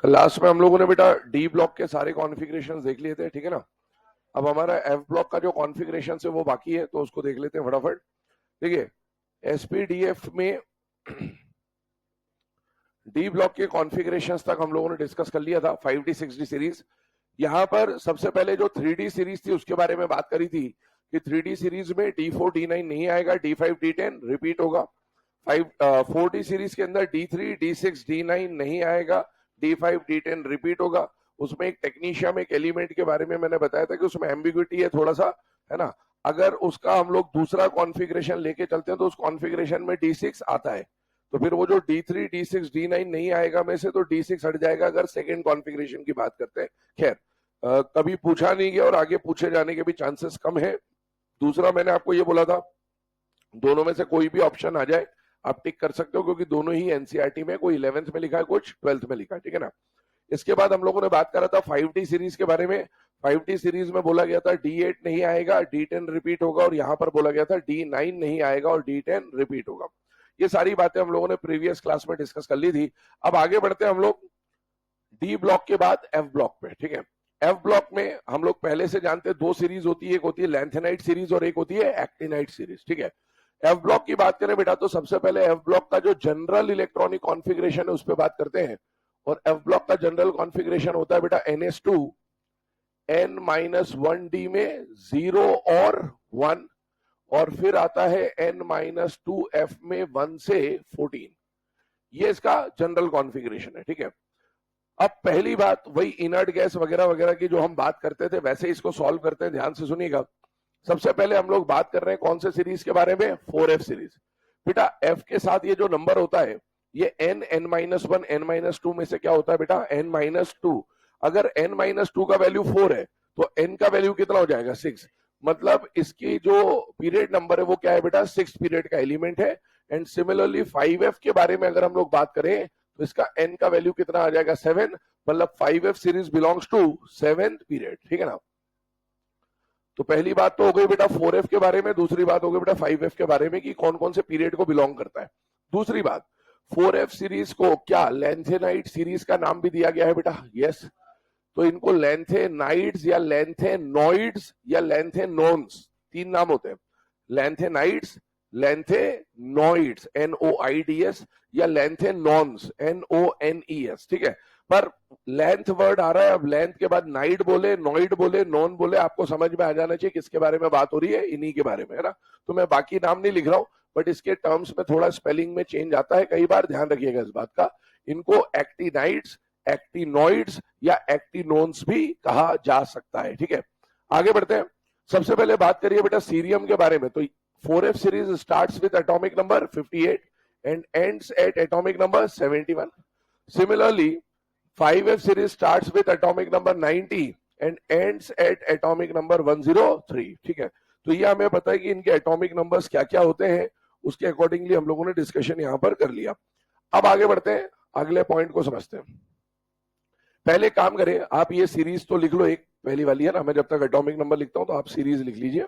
Last में हम लोगों ने बेटा डी ब्लॉक के सारे कॉन्फ़िगरेशंस देख लिए थे, ठीक है ना। अब हमारा एफ ब्लॉक का जो कॉन्फ़िगरेशन है वो बाकी है, तो उसको देख लेते हैं फटाफट। देखिए, एसपीडीएफ में डी ब्लॉक के कॉन्फ़िगरेशंस तक हम लोगों ने डिस्कस कर लिया था, 5D 6D सीरीज। यहां पर सबसे पहले जो 3D सीरीज थी उसके बारे में बात करी थी कि 3D सीरीज में D4 D9 नहीं आएगा, D5 D10 रिपीट होगा। 4D सीरीज के अंदर D3 D6 D9 नहीं आएगा, D5 D10 रिपीट होगा। उसमें एक टेक्नीशिया में एक एलिमेंट के बारे में मैंने बताया था कि उसमें एम्बिग्विटी है थोड़ा सा, है ना। अगर उसका हम लोग दूसरा कॉन्फ़िगरेशन लेके चलते हैं तो उस कॉन्फ़िगरेशन में D6 आता है, तो फिर वो जो D3 D6 D9 नहीं आएगा में से तो D6 हट जाएगा अगर सेकेंड कॉन्फ़िगरेशन की बात करते हैं। खैर, कभी पूछा नहीं गया और आगे पूछे जाने के भी चांसेस कम है। दूसरा मैंने आपको ये बोला था, दोनों में से कोई भी ऑप्शन आ जाए आप टिक कर सकते हो, क्योंकि दोनों ही एनसीईआरटी में, कोई 11th में लिखा है, कुछ 12th में लिखा है, ठीक है ना। इसके बाद हम लोगों ने बात करा था 5D सीरीज के बारे में। 5D सीरीज में बोला गया था D8 नहीं आएगा, D10 रिपीट होगा, और यहां पर बोला गया था D9 नहीं आएगा और D10 रिपीट होगा। ये सारी बातें हम लोगों ने प्रीवियस क्लास में डिस्कस कर ली थी। अब आगे बढ़ते हैं हम लोग डी ब्लॉक के बाद एफ ब्लॉक पे, ठीक है। एफ ब्लॉक में हम लोग पहले से जानते हैं दो सीरीज होती है, एक होती है लैंथेनाइट सीरीज और एक होती है एक्टिनाइट सीरीज, ठीक है। एफ ब्लॉक की बात करें बेटा तो सबसे पहले एफ ब्लॉक का जो जनरल इलेक्ट्रॉनिक कॉन्फ़िगरेशन है उस पर बात करते हैं। और एफ ब्लॉक का जनरल कॉन्फ़िगरेशन होता है बेटा NS2 N-1D में 0 और 1, और फिर आता है N-2F में 1 से 14। ये इसका जनरल कॉन्फ़िगरेशन है, ठीक है। अब पहली बात, वही इनर्ट गैस वगैरह वगैरह की जो हम बात करते थे वैसे इसको सॉल्व करते हैं, ध्यान से सुनिएगा। सबसे पहले हम लोग बात कर रहे हैं कौन से सीरीज के बारे में, 4F सीरीज। बेटा एफ के साथ ये जो नंबर होता है ये N-1 N-2 में से क्या होता है बेटा, N-2। अगर N-2 का वैल्यू 4 है तो N का वैल्यू कितना हो जाएगा, 6। मतलब इसकी जो पीरियड नंबर है वो क्या है बेटा, 6 पीरियड का एलिमेंट है। एंड सिमिलरली 5F के बारे में अगर हम लोग बात करें तो इसका N का वैल्यू कितना आ जाएगा, 7। मतलब 5F series belongs to 7th period, ठीक है ना। तो पहली बात तो हो गई बेटा 4F के बारे में, दूसरी बात हो गई बेटा 5F के बारे में कि कौन कौन से पीरियड को बिलोंग करता है। दूसरी बात, 4F सीरीज को क्या लैंथेनाइट सीरीज का नाम भी दिया गया है बेटा, यस। तो इनको लैंथेनाइड्स या लैंथेनॉइड्स या लैंथेनोन्स, तीन नाम होते हैं। लैंथेनाइड्स, लैंथेनॉइड्स NOIDS, या लैंथेनॉन्स NONES, ठीक है। पर लेंथ वर्ड आ रहा है, अब लेंथ के बाद नाइड बोले, नॉइड बोले, नॉन बोले, आपको समझ में आ जाना चाहिए किसके बारे में बात हो रही है, इन्हीं के बारे में, है ना। तो मैं बाकी नाम नहीं लिख रहा हूं, बट इसके टर्म्स में थोड़ा स्पेलिंग में चेंज आता है कई बार, ध्यान रखिएगा इस बात का। इनको एक्टिनाइड्स, एक्टिनॉइड्स या एक्टिनोन्स भी कहा जा सकता है, ठीक है। आगे बढ़ते हैं। सबसे पहले बात करिए बेटा सीरियम के बारे में। तो 4F series starts with atomic number 58 and ends at atomic number 71. Similarly, 5F series starts with atomic number 90 and ends at atomic number 103, ठीक है। तो ये हमें पता है कि इनके एटॉमिक नंबर्स क्या क्या होते हैं, उसके अकॉर्डिंगली हम लोगों ने डिस्कशन यहां पर कर लिया। अब आगे बढ़ते हैं, अगले पॉइंट को समझते हैं। पहले काम करें, आप ये सीरीज तो लिख लो, एक पहली वाली है ना, मैं जब तक एटॉमिक नंबर लिखता हूं तो आप सीरीज लिख लीजिए।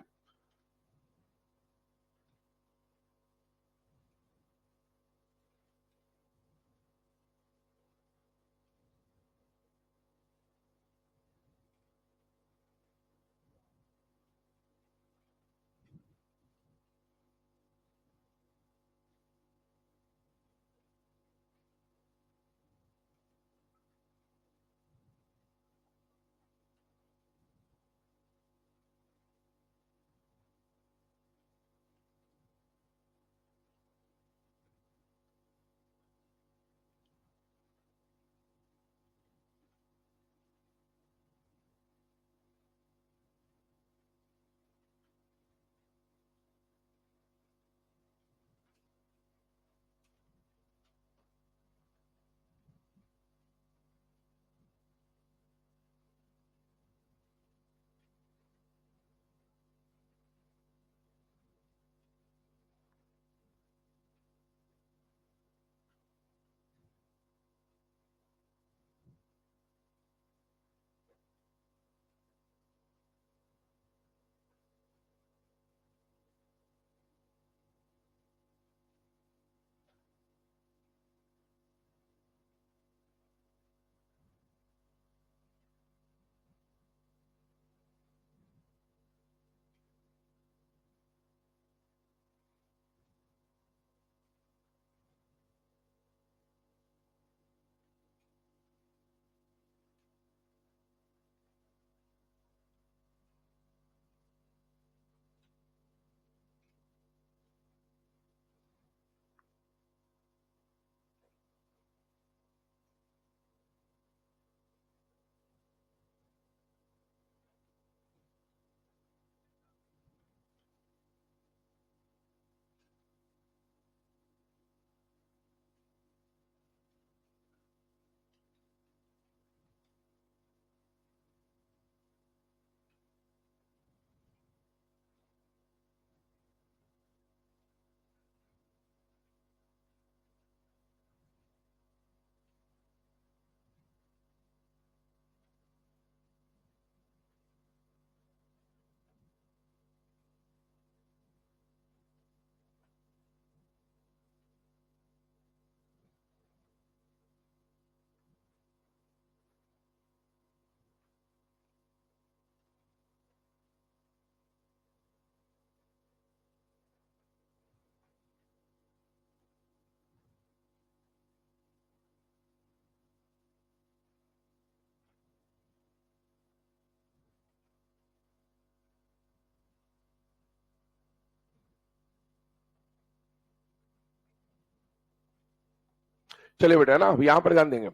चलिए बेटा ना, अब यहां पर ध्यान देंगे।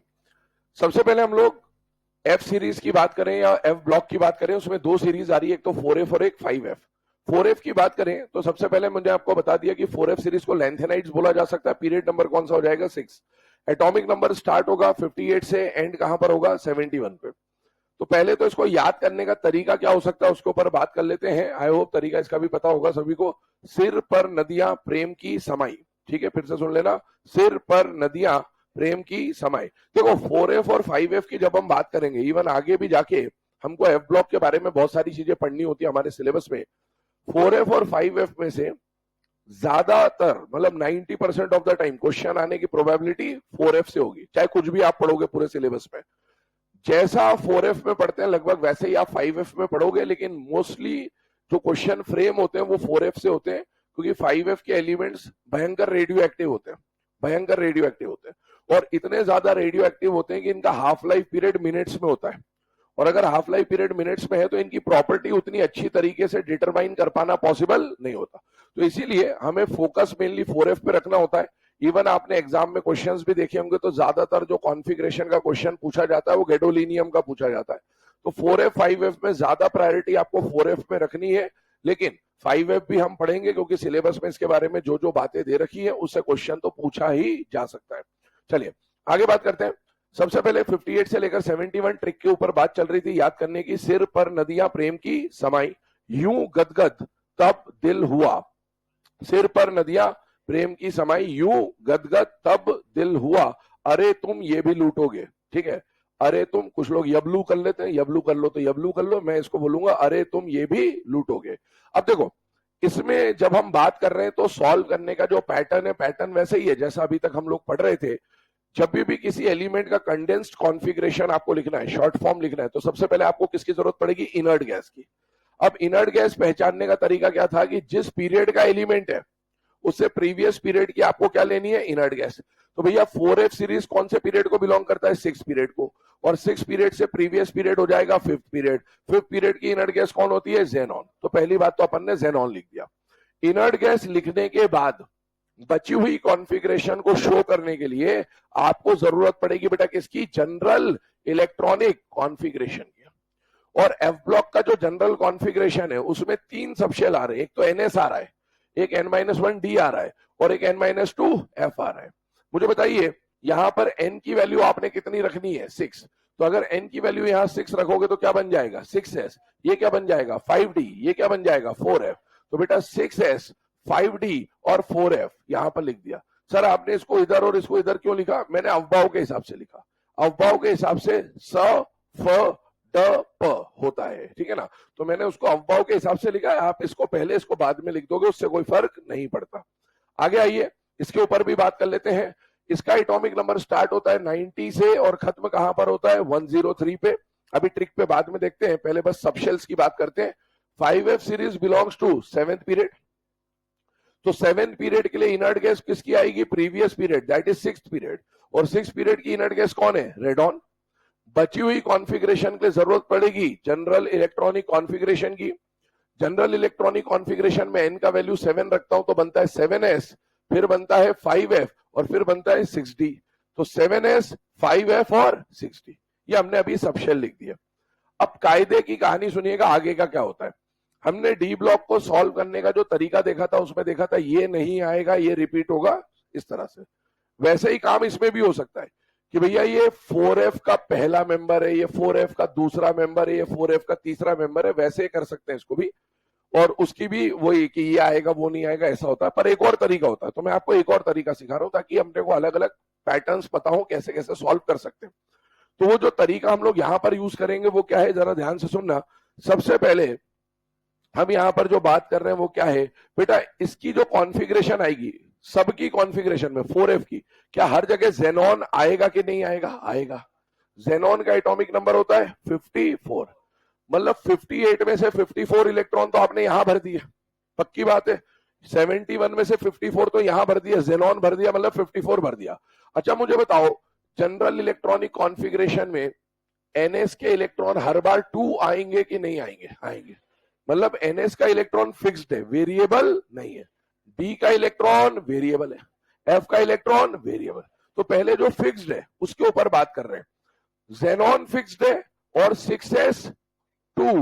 सबसे पहले हम लोग एफ सीरीज की बात करें या एफ ब्लॉक की बात करें, उसमें दो सीरीज आ रही है, एक तो 4F और एक 5F। 4F की बात करें तो सबसे पहले मुझे आपको बता दिया कि 4F सीरीज को लेंथेनाइड्स बोला जा सकता है। पीरियड नंबर कौन सा हो जाएगा? 6। एटॉमिक नंबर स्टार्ट होगा 58 से, एंड कहां पर होगा? 71 पे। तो पहले तो इसको याद करने का तरीका क्या हो सकता है उसके ऊपर बात कर लेते हैं। आई होप तरीका इसका भी पता होगा सभी को। सिर पर नदियां प्रेम की समाई, ठीक है, फिर से सुन लेना, सिर पर नदियां प्रेम की समाई। देखो 4F और 5F की जब हम बात करेंगे, इवन आगे भी जाके हमको एफ ब्लॉक के बारे में बहुत सारी चीजें पढ़नी होती है हमारे सिलेबस में। 4F और 5F में से ज्यादातर मतलब 90% ऑफ द टाइम क्वेश्चन आने की प्रोबेबिलिटी 4F से होगी, चाहे कुछ भी आप पढ़ोगे पूरे सिलेबस में। जैसा 4F में पढ़ते हैं लगभग वैसे ही आप 5F में पढ़ोगे, लेकिन मोस्टली जो क्वेश्चन फ्रेम होते हैं वो 4F से होते हैं, क्योंकि 5F के एलिमेंट्स भयंकर रेडियो एक्टिव होते हैं, भयंकर रेडियो एक्टिव होते हैं, और इतने ज्यादा रेडियो एक्टिव होते हैं कि इनका हाफ लाइफ पीरियड मिनट्स में होता है। और अगर हाफ लाइफ पीरियड मिनट्स में है तो इनकी प्रॉपर्टी उतनी अच्छी तरीके से डिटरमाइन कर पाना पॉसिबल नहीं होता। तो इसीलिए हमें फोकस मेनली 4F पे रखना होता है। इवन आपने एग्जाम में क्वेश्चंस भी देखे होंगे तो ज्यादातर जो कॉन्फ़िगरेशन का क्वेश्चन पूछा जाता है वो गैडोलिनियम का पूछा जाता है। तो 4F 5F में ज्यादा प्रायोरिटी आपको 4F में रखनी है, लेकिन 5F भी हम पढ़ेंगे क्योंकि सिलेबस में इसके बारे में जो जो बातें दे रखी है उससे क्वेश्चन तो पूछा ही जा सकता है। चलिए आगे बात करते हैं। सबसे पहले 58 से लेकर 71 ट्रिक के ऊपर बात चल रही थी याद करने की। सिर पर नदियां प्रेम की समाई, यूं गदगद तब दिल हुआ। सिर पर नदियां प्रेम की समाई, यूं गदगद तब दिल हुआ, अरे तुम ये भी लूटोगे। ठीक है, अरे तुम, कुछ लोग यबलू कर लेते हैं, यबलू कर लो तो यबलू कर लो, मैं इसको बोलूंगा अरे तुम ये भी लूटोगे। अब देखो इसमें जब हम बात कर रहे हैं तो सॉल्व करने का जो पैटर्न है, पैटर्न वैसे ही है जैसा अभी तक हम लोग पढ़ रहे थे। जब भी किसी एलिमेंट का कंडेंस्ड कॉन्फ़िगरेशन आपको लिखना है, शॉर्ट फॉर्म लिखना है, तो सबसे पहले आपको किसकी जरूरत पड़ेगी? इनर्ट गैस की। अब इनर्ट गैस पहचानने का तरीका क्या था कि जिस पीरियड का एलिमेंट है उससे प्रीवियस पीरियड की आपको क्या लेनी है? Inert gas. तो भैया 4F सीरीज कौन से पीरियड को बिलोंग करता है? 6 पीरियड को, और 6 पीरियड से प्रीवियस पीरियड हो जाएगा 5th पीरियड। 5th पीरियड की इनर्ट गैस कौन होती है? ज़ेनॉन। तो पहली बात तो अपन ने ज़ेनॉन लिख दिया। इनर्ट गैस लिखने के बाद बची हुई कॉन्फ़िगरेशन को शो करने के लिए आपको जरूरत पड़ेगी बेटा किसकी? जनरल इलेक्ट्रॉनिक कॉन्फ़िगरेशन की। और एफ ब्लॉक का जो जनरल कॉन्फ़िगरेशन है उसमें 3 सबशेल आ रहे हैं, एक तो NS आ रहा है, एक N-1D आ रहा है, और एक N-2F आ रहा है। मुझे बताइए यहां पर n की वैल्यू आपने कितनी रखनी है? 6। तो अगर n की वैल्यू यहां 6 रखोगे तो क्या बन जाएगा? 6s। ये क्या बन जाएगा? 5D। ये क्या बन जाएगा? 4F। तो बेटा 6s, 5D और 4F यहां पर लिख दिया। सर आपने इसको इधर और इसको इधर क्यों लिखा? मैंने अवभाव के हिसाब से लिखा। अवभाव के हिसाब से स फ ट प होता है, ठीक है ना। तो मैंने उसको अवभाव के हिसाब से लिखा है, आप इसको पहले इसको बाद में लिख दोगे, उससे कोई फर्क नहीं पड़ता। आगे आइए इसके ऊपर भी बात कर लेते हैं। इसका एटॉमिक नंबर स्टार्ट होता है 90 से और खत्म कहां पर होता है? 103 पे। अभी ट्रिक पे बाद में देखते हैं, पहले बस सबशेल्स की बात करते हैं। 5F series belongs to 7th period. तो 7th पीरियड के लिए इनर्ट गैस किसकी आएगी? Previous period, that is 6th period. और 6th पीरियड की इनर्ट गैस कौन है? रेडॉन। बची हुई कॉन्फ़िगरेशन के लिए जरूरत पड़ेगी जनरल इलेक्ट्रॉनिक कॉन्फ़िगरेशन की। जनरल इलेक्ट्रॉनिक कॉन्फ़िगरेशन में n का वैल्यू 7 रखता हूं तो बनता है 7s, फिर बनता है 5F और फिर बनता है 6D। तो 7s, 5F और 6D, ये हमने अभी सबशेल लिख दिया। अब कायदे की कहानी सुनिएगा, आगे का क्या होता है। हमने डी ब्लॉक को सॉल्व करने का जो तरीका देखा था उसमें देखा था ये नहीं आएगा, ये रिपीट होगा इस तरह से। वैसे ही काम इसमें भी हो सकता है कि भैया ये 4F का पहला मेंबर है, ये 4F का दूसरा मेंबर है, ये 4F का तीसरा मेंबर है, वैसे कर सकते हैं इसको भी। और उसकी भी वही कि ये आएगा वो नहीं आएगा ऐसा होता है, पर एक और तरीका होता है। तो मैं आपको एक और तरीका सिखा रहा हूं ताकि हमने को अलग अलग पैटर्न्स पता हो कैसे कैसे सॉल्व कर सकते हैं। तो वो जो तरीका हम लोग यहां पर यूज करेंगे वो क्या है, जरा ध्यान से सुनना। सबसे पहले हम यहां पर जो बात कर रहे हैं वो क्या है बेटा, इसकी जो कॉन्फ़िगरेशन आएगी सबकी कॉन्फ़िगरेशन में 4F की, क्या हर जगह ज़ेनॉन आएगा कि नहीं आएगा? आएगा। ज़ेनॉन का एटॉमिक नंबर होता है 54, मतलब 58 में से 54 इलेक्ट्रॉन तो आपने यहां भर दिए, पक्की बात है। 71 में से 54 तो यहां भर दिया, ज़ेनॉन भर दिया, मतलब 54 भर दिया। अच्छा मुझे बताओ जनरल इलेक्ट्रॉनिक कॉन्फ़िगरेशन में NS के इलेक्ट्रॉन हर बार 2 आएंगे कि नहीं आएंगे? आएंगे। मतलब NS का इलेक्ट्रॉन फिक्स्ड है, वेरिएबल नहीं है। D का इलेक्ट्रॉन वेरिएबल है, F का इलेक्ट्रॉन वेरिएबल। तो पहले जो फिक्स्ड है उसके ऊपर बात कर रहे हैं। जेनॉन फिक्स्ड है और 6s2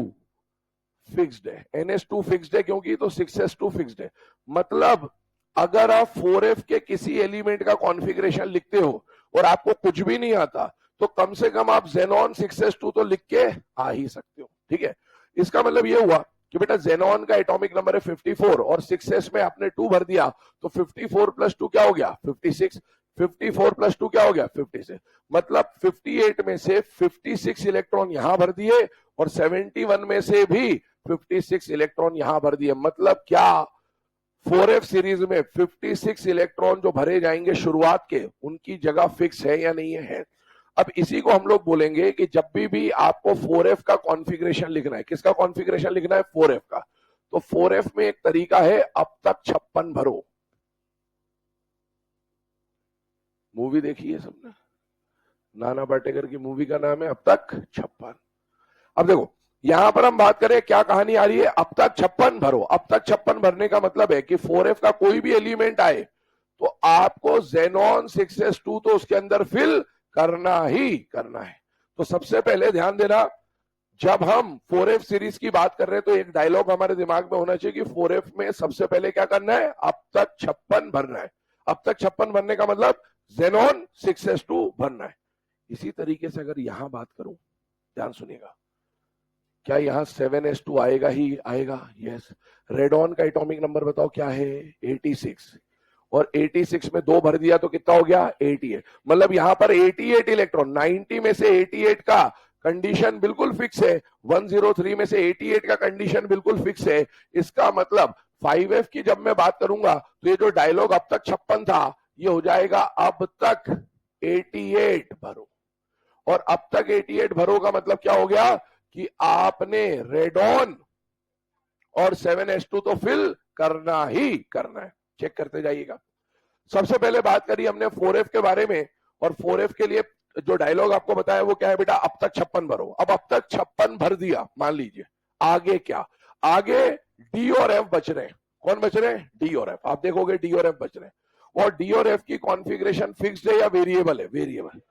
फिक्स्ड है, ns2 फिक्स्ड है क्योंकि, तो 6s2 फिक्स्ड है। मतलब अगर आप 4f के किसी एलिमेंट का कॉन्फ़िगरेशन लिखते हो और आपको कुछ भी नहीं आता, तो कम से कम आप जेनॉन 6s2 तो लिख के आ ही सकते हो। ठीक है, इसका मतलब ये हुआ कि बेटा जेनॉन का एटॉमिक नंबर है 54 और 6s में आपने 2 भर दिया, तो 54 प्लस 2 क्या हो गया 56, 54 प्लस 2 क्या हो गया 56। मतलब 58 में से 56 इलेक्ट्रॉन यहां भर दिए और 71 में से भी 56 इलेक्ट्रॉन यहां भर दिए। मतलब क्या 4f सीरीज में 56 इलेक्ट्रॉन जो भरे जाएंगे शुरुआत के, उनकी जगह फिक्स है या नहीं है। अब इसी को हम लोग बोलेंगे कि जब भी आपको 4f का कॉन्फ़िगरेशन लिखना है, किसका कॉन्फ़िगरेशन लिखना है 4f का, तो 4f में एक तरीका है अब तक 56 भरो। मूवी देखी है सबने, नाना पाटेकर की मूवी का नाम है अब तक 56। अब देखो यहां पर हम बात करें क्या कहानी आ रही है, अब तक 56 भरो। अब तक 56 भरने का मतलब है कि 4f का कोई भी एलिमेंट आए तो आपको जेनॉन 6s2 तो उसके अंदर फिल करना ही करना है। तो सबसे पहले ध्यान देना, जब हम 4f सीरीज की बात कर रहे हैं तो एक डायलॉग हमारे दिमाग में होना चाहिए कि 4f में सबसे पहले क्या करना है, अब तक 56 भरना है। अब तक 56 भरने का मतलब जेनॉन 6s2 भरना है। इसी तरीके से अगर यहां बात करूं, ध्यान सुनिएगा, क्या यहां 7s2 आएगा ही आएगा, यस। रेडॉन का एटॉमिक नंबर बताओ क्या है 86, और 86 में 2 भर दिया तो कितना हो गया 88। मतलब यहां पर 88 इलेक्ट्रॉन, 90 में से 88 का कंडीशन बिल्कुल फिक्स है, 103 में से 88 का कंडीशन बिल्कुल फिक्स है। इसका मतलब 5f की जब मैं बात करूंगा तो ये जो डायलॉग अब तक 56 था ये हो जाएगा अब तक 88 भरो। और अब तक 88 भरो का मतलब क्या हो गया कि आपने रेडॉन और 7s2 तो फिल करना ही करना है। चेक करते जाइएगा। सबसे पहले बात करी हमने 4f के बारे में, और 4f के लिए जो डायलॉग आपको बताया वो क्या है बेटा, अब तक 56 भरो। अब तक 56 भर दिया, मान लीजिए आगे क्या, आगे डी और एफ बच रहे हैं। कौन बच रहे हैं, डी और एफ। आप देखोगे डी और एफ बच रहे हैं, और डी और एफ की कॉन्फ़िगरेशन फिक्स्ड है या वेरिएबल है, वेरिएबल।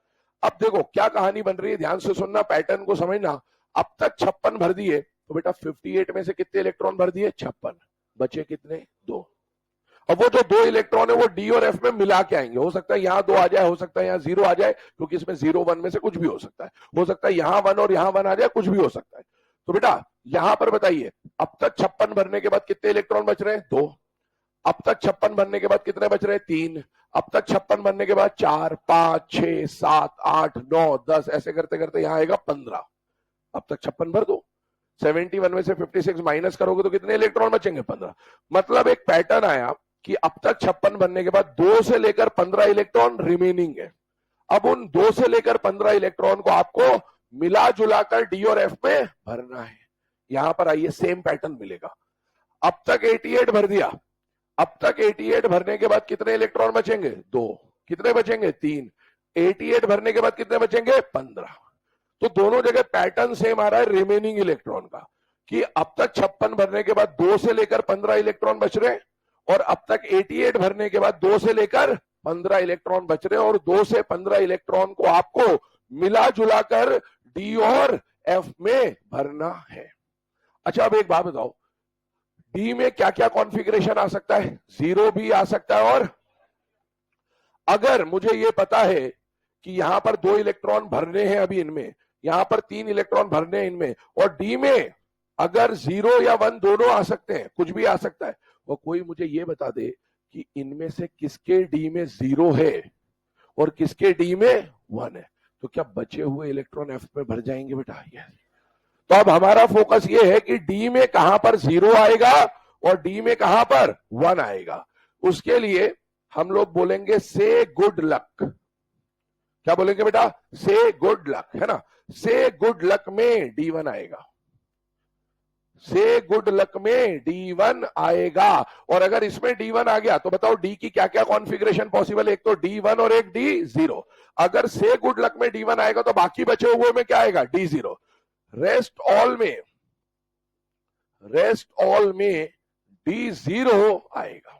अब देखो क्या कहानी बन रही है, ध्यान से सुनना, पैटर्न को समझना। अब तक 56 भर दिए तो बेटा 58 में से कितने इलेक्ट्रॉन भर दिए 56, बचे कितने 2। अब वो जो 2 इलेक्ट्रॉन है वो डी और एफ में मिला के आएंगे। हो सकता है यहां 2 आ जाए, हो सकता है यहां 0 आ जाए, क्योंकि इसमें 0 1 में से कुछ भी हो सकता है। हो सकता है यहां 1 और यहां 1 आ जाए, कुछ भी हो सकता है। तो बेटा यहां पर बताइए अब तक 56 भरने के बाद कितने इलेक्ट्रॉन बच रहे हैं 2। अब तक 56 भरने के बाद कितने बच रहे हैं 3। अब तक 56 भरने के बाद 4 5 6 7 8 9 10, ऐसे करते करते यहां आएगा 15। अब तक 56 भर दो, 71 में से 56 माइनस करोगे तो कितने इलेक्ट्रॉन बचेंगे 15। मतलब एक पैटर्न आया कि अब तक 56 बनने के बाद 2 से लेकर 15 इलेक्ट्रॉन रिमेनिंग है। अब उन 2 से लेकर 15 इलेक्ट्रॉन को आपको मिला जुलाकर डी और एफ में भरना है। यहां पर आइए सेम पैटर्न मिलेगा। अब तक 88 भर दिया, अब तक 88 भरने के बाद कितने इलेक्ट्रॉन बचेंगे 2, कितने बचेंगे 3। 88 भरने के बाद कितने बचेंगे 15। तो दोनों जगह पैटर्न सेम आ रहा है रिमेनिंग इलेक्ट्रॉन का, कि अब तक 56 भरने के बाद 2 से लेकर 15 इलेक्ट्रॉन बच रहे हैं, और अब तक 88 भरने के बाद 2 से लेकर 15 इलेक्ट्रॉन बच रहे हैं, और 2 से 15 इलेक्ट्रॉन को आपको मिला जुलाकर डी और एफ में भरना है। अच्छा अब एक बात बताओ, डी में क्या क्या कॉन्फ़िगरेशन आ सकता है, 0 भी आ सकता है, और अगर मुझे यह पता है कि यहां पर 2 इलेक्ट्रॉन भरने हैं अभी इनमें, यहां पर 3 इलेक्ट्रॉन भरने हैं इनमें, और डी में अगर 0 या 1 दोनों आ सकते हैं, कुछ भी आ सकता है, वो कोई मुझे ये बता दे कि इनमें से किसके डी में 0 है और किसके डी में 1 है, तो क्या बचे हुए इलेक्ट्रॉन एफ में भर जाएंगे बेटा। यस। तो अब हमारा फोकस ये है कि डी में कहां पर 0 आएगा और डी में कहां पर 1 आएगा। उसके लिए हम लोग बोलेंगे से गुड लक। क्या बोलेंगे बेटा, से गुड लक, है ना। से गुड लक में D1 आएगा, से गुड लक में D1 आएगा। और अगर इसमें D1 आ गया तो बताओ डी की क्या क्या कॉन्फ़िगरेशन पॉसिबल है, एक तो D1 और एक D0। अगर से गुड लक में D1 आएगा तो बाकी बचे हुए में क्या आएगा D0। रेस्ट ऑल में D0 आएगा।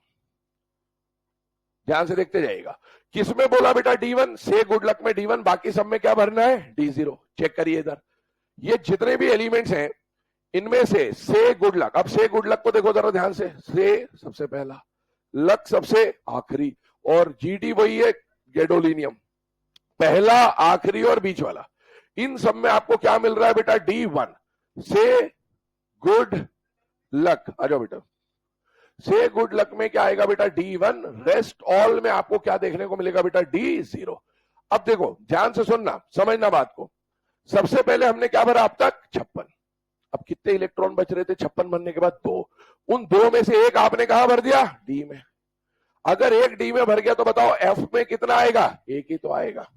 ध्यान से देखते जाइएगा। किसमें बोला बेटा D1, से गुड लक में D1, बाकी सब में क्या भरना है D0। चेक करिए इधर, ये जितने भी एलिमेंट्स हैं इनमें से गुड लक, अब से गुड लक को देखो जरा ध्यान से सबसे पहला, लक सबसे आखिरी, और GD वही है गैडोलिनियम, पहला आखिरी और बीच वाला। इन सब में आपको क्या मिल रहा है बेटा D1, से गुड लक। आ जाओ बेटा, से गुड लक में क्या आएगा बेटा D1, रेस्ट ऑल में आपको क्या देखने को मिलेगा बेटा D0। अब देखो ध्यान से सुनना, समझना बात को। सबसे पहले हमने क्या भरा अब तक 56, अब कितने इलेक्ट्रॉन बच रहे थे 56 भरने के बाद 2, उन 2 में से एक आपने कहां भर दिया D में। अगर एक D में भर गया तो बताओ F में कितना आएगा, एक ही तो आएगा।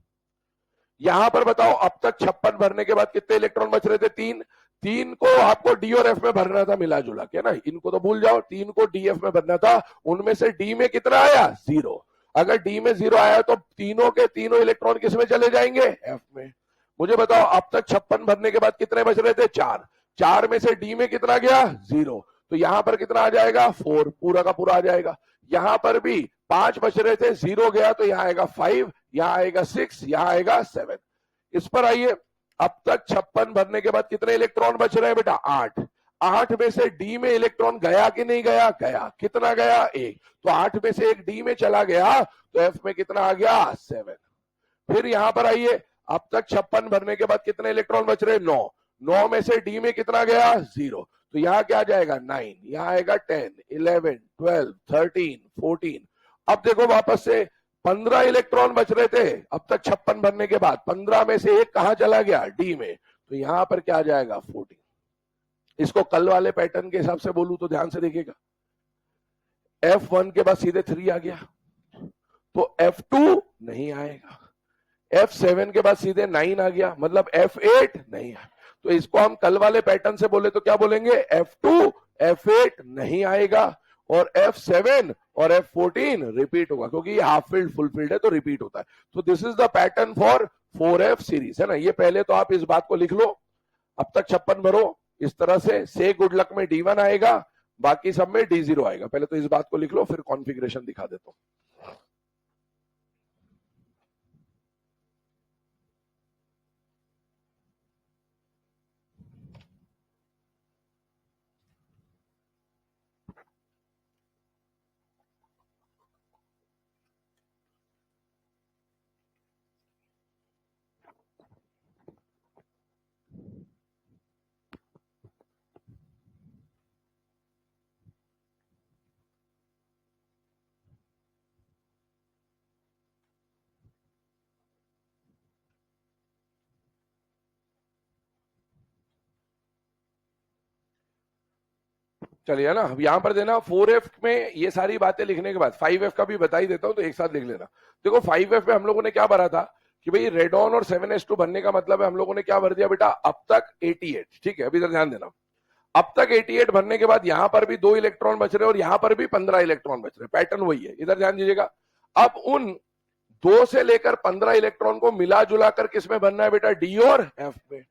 यहां पर बताओ अब तक 56 भरने के बाद कितने इलेक्ट्रॉन बच रहे थे 3, 3 को आपको D और F में भरना था मिला जुला के ना, इनको तो भूल जाओ, 3 को DF में भरना था, उनमें से D में कितना आया 0। अगर D में 0 आया तो तीनों के तीनों इलेक्ट्रॉन किस में चले जाएंगे F में। मुझे बताओ अब तक 56 भरने के बाद कितने बच रहे थे 4, 4 में से D में कितना गया 0, तो यहां पर कितना आ जाएगा 4, पूरा का पूरा आ जाएगा। यहां पर भी 5 बच रहे थे, 0 गया तो यहां आएगा 5, यहां आएगा 6, यहां आएगा 7। इस पर आइए, अब तक 56 भरने के बाद कितने इलेक्ट्रॉन बच रहे हैं बेटा 8, 8 में से D में इलेक्ट्रॉन गया कि नहीं गया, गया, कितना गया 1, तो 8 में से एक D में चला गया तो F में कितना आ गया 7। फिर यहां पर आइए, अब तक 56 भरने के बाद कितने इलेक्ट्रॉन बच रहे 9, 9 में से D में कितना गया 0, तो यहां क्या जाएगा 9, यहां आएगा 10, 11, 12, 13, 14। अब देखो वापस से 15 इलेक्ट्रॉन बच रहे थे अब तक 56 भरने के बाद, 15 में से एक कहां चला गया D में, तो यहां पर क्या आ जाएगा 14। इसको कल वाले पैटर्न के हिसाब से बोलूं तो ध्यान से देखिएगा, F1 के बाद सीधे 3 आ गया तो F2 नहीं आएगा, F7 के बाद सीधे 9 आ गया, मतलब F8 नहीं आया। तो इसको हम कल वाले पैटर्न से बोले तो क्या बोलेंगे F2, F8 नहीं आएगा, और F7 और F14 रिपीट होगा, क्योंकि ये हाफ फील्ड फुल फील्ड है तो रिपीट होता है। तो this is the pattern for 4F series, है ना। ये पहले तो आप इस बात को लिख लो, अब तक 56 भरो इस तरह से गुड लक में D1 आएगा, बाकी सब में D0 आएगा। पहले तो इस बात को लिख लो, फिर कॉन्फ़िगरेशन दिखा देता हूं। चलिए ना, अब यहां पर देना 4F में ये सारी बातें लिखने के बाद 5F का भी बता ही देता हूं, तो एक साथ लिख लेना। देखो 5F में हम लोगों ने क्या भरा था कि भाई रेडॉन और 7s2 भरने का मतलब है हम लोगों ने क्या भर दिया बेटा अब तक 88, ठीक है। अभी इधर ध्यान देना, अब तक 88 भरने के बाद यहां पर भी 2 इलेक्ट्रॉन बच रहे और यहां पर भी 15 इलेक्ट्रॉन बच रहे, पैटर्न वही है, इधर ध्यान दीजिएगा। अब उन 2 से लेकर 15 इलेक्ट्रॉन को मिला जुला कर किस में भरना है बेटा D और F में।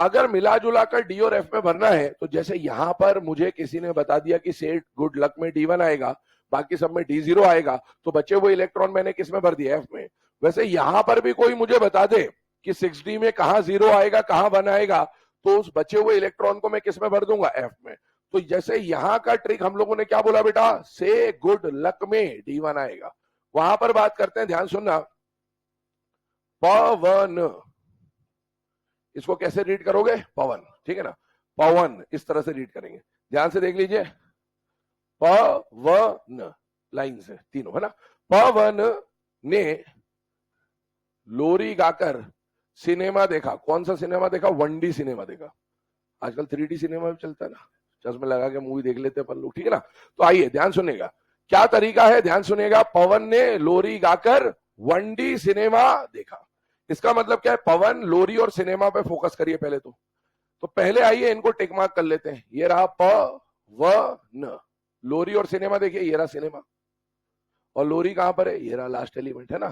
अगर मिला जुला कर D और F में भरना है तो जैसे यहां पर मुझे किसी ने बता दिया कि से गुड लक में D1 आएगा, बाकी सब में D0 आएगा, तो बचे वो इलेक्ट्रॉन मैंने किस में भर दिया F में। वैसे यहां पर भी कोई मुझे बता दे कि 6D में कहां 0 आएगा कहां 1 आएगा, तो उस बचे हुए इलेक्ट्रॉन को मैं किस में भर दूंगा F में। तो जैसे यहां का ट्रिक हम लोगों ने क्या बोला बेटा, से गुड लक में D1 आएगा, वहां पर बात करते हैं, ध्यान सुनना। पवन, इसको कैसे रीड करोगे पवन, ठीक है ना, पवन इस तरह से रीड करेंगे, ध्यान से देख लीजिए, पवन लाइन से तीनों, है ना। पवन ने लोरी गाकर सिनेमा देखा, कौन सा सिनेमा देखा, 1D सिनेमा देखा, आजकल 3D सिनेमा भी चलता है ना, चश्मे लगा के मूवी देख लेते हैं अपन लोग, ठीक है ना। तो आइए ध्यान सुनेगा क्या तरीका है, ध्यान सुनेगा। पवन ने लोरी गाकर 1D सिनेमा देखा, इसका मतलब क्या है, पवन लोरी और सिनेमा पे फोकस करिए पहले तो पहले आइए इनको टिक मार्क कर लेते हैं। ये रहा पवन, लोरी और सिनेमा, देखिए ये रहा सिनेमा, और लोरी कहां पर है, ये रहा लास्ट एलिमेंट, है ना।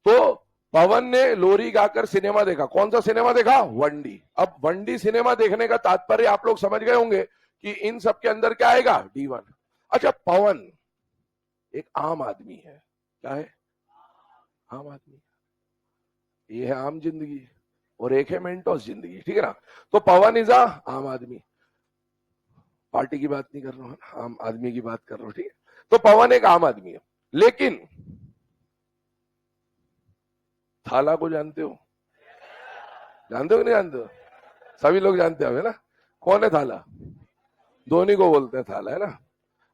तो पवन ने लोरी गाकर सिनेमा देखा, कौन सा सिनेमा देखा, 1D। अब 1D सिनेमा देखने का तात्पर्य आप लोग समझ गए होंगे कि इन सब के अंदर क्या आएगा D1। अच्छा, पवन एक आम आदमी है, क्या है? आम आदमी। ये है आम जिंदगी और एक है मेंटोस जिंदगी, ठीक है ना। तो पवन इज आम आदमी, पार्टी की बात नहीं कर रहा हूं, आम आदमी की बात कर रहा हूं, ठीक है। तो पवन एक आम आदमी है, लेकिन थाला को जानते हो? जानते हो कि नहीं जानते हो? सभी लोग जानते हो ना। कौन है थाला? धोनी को बोलते हैं थाला, है ना।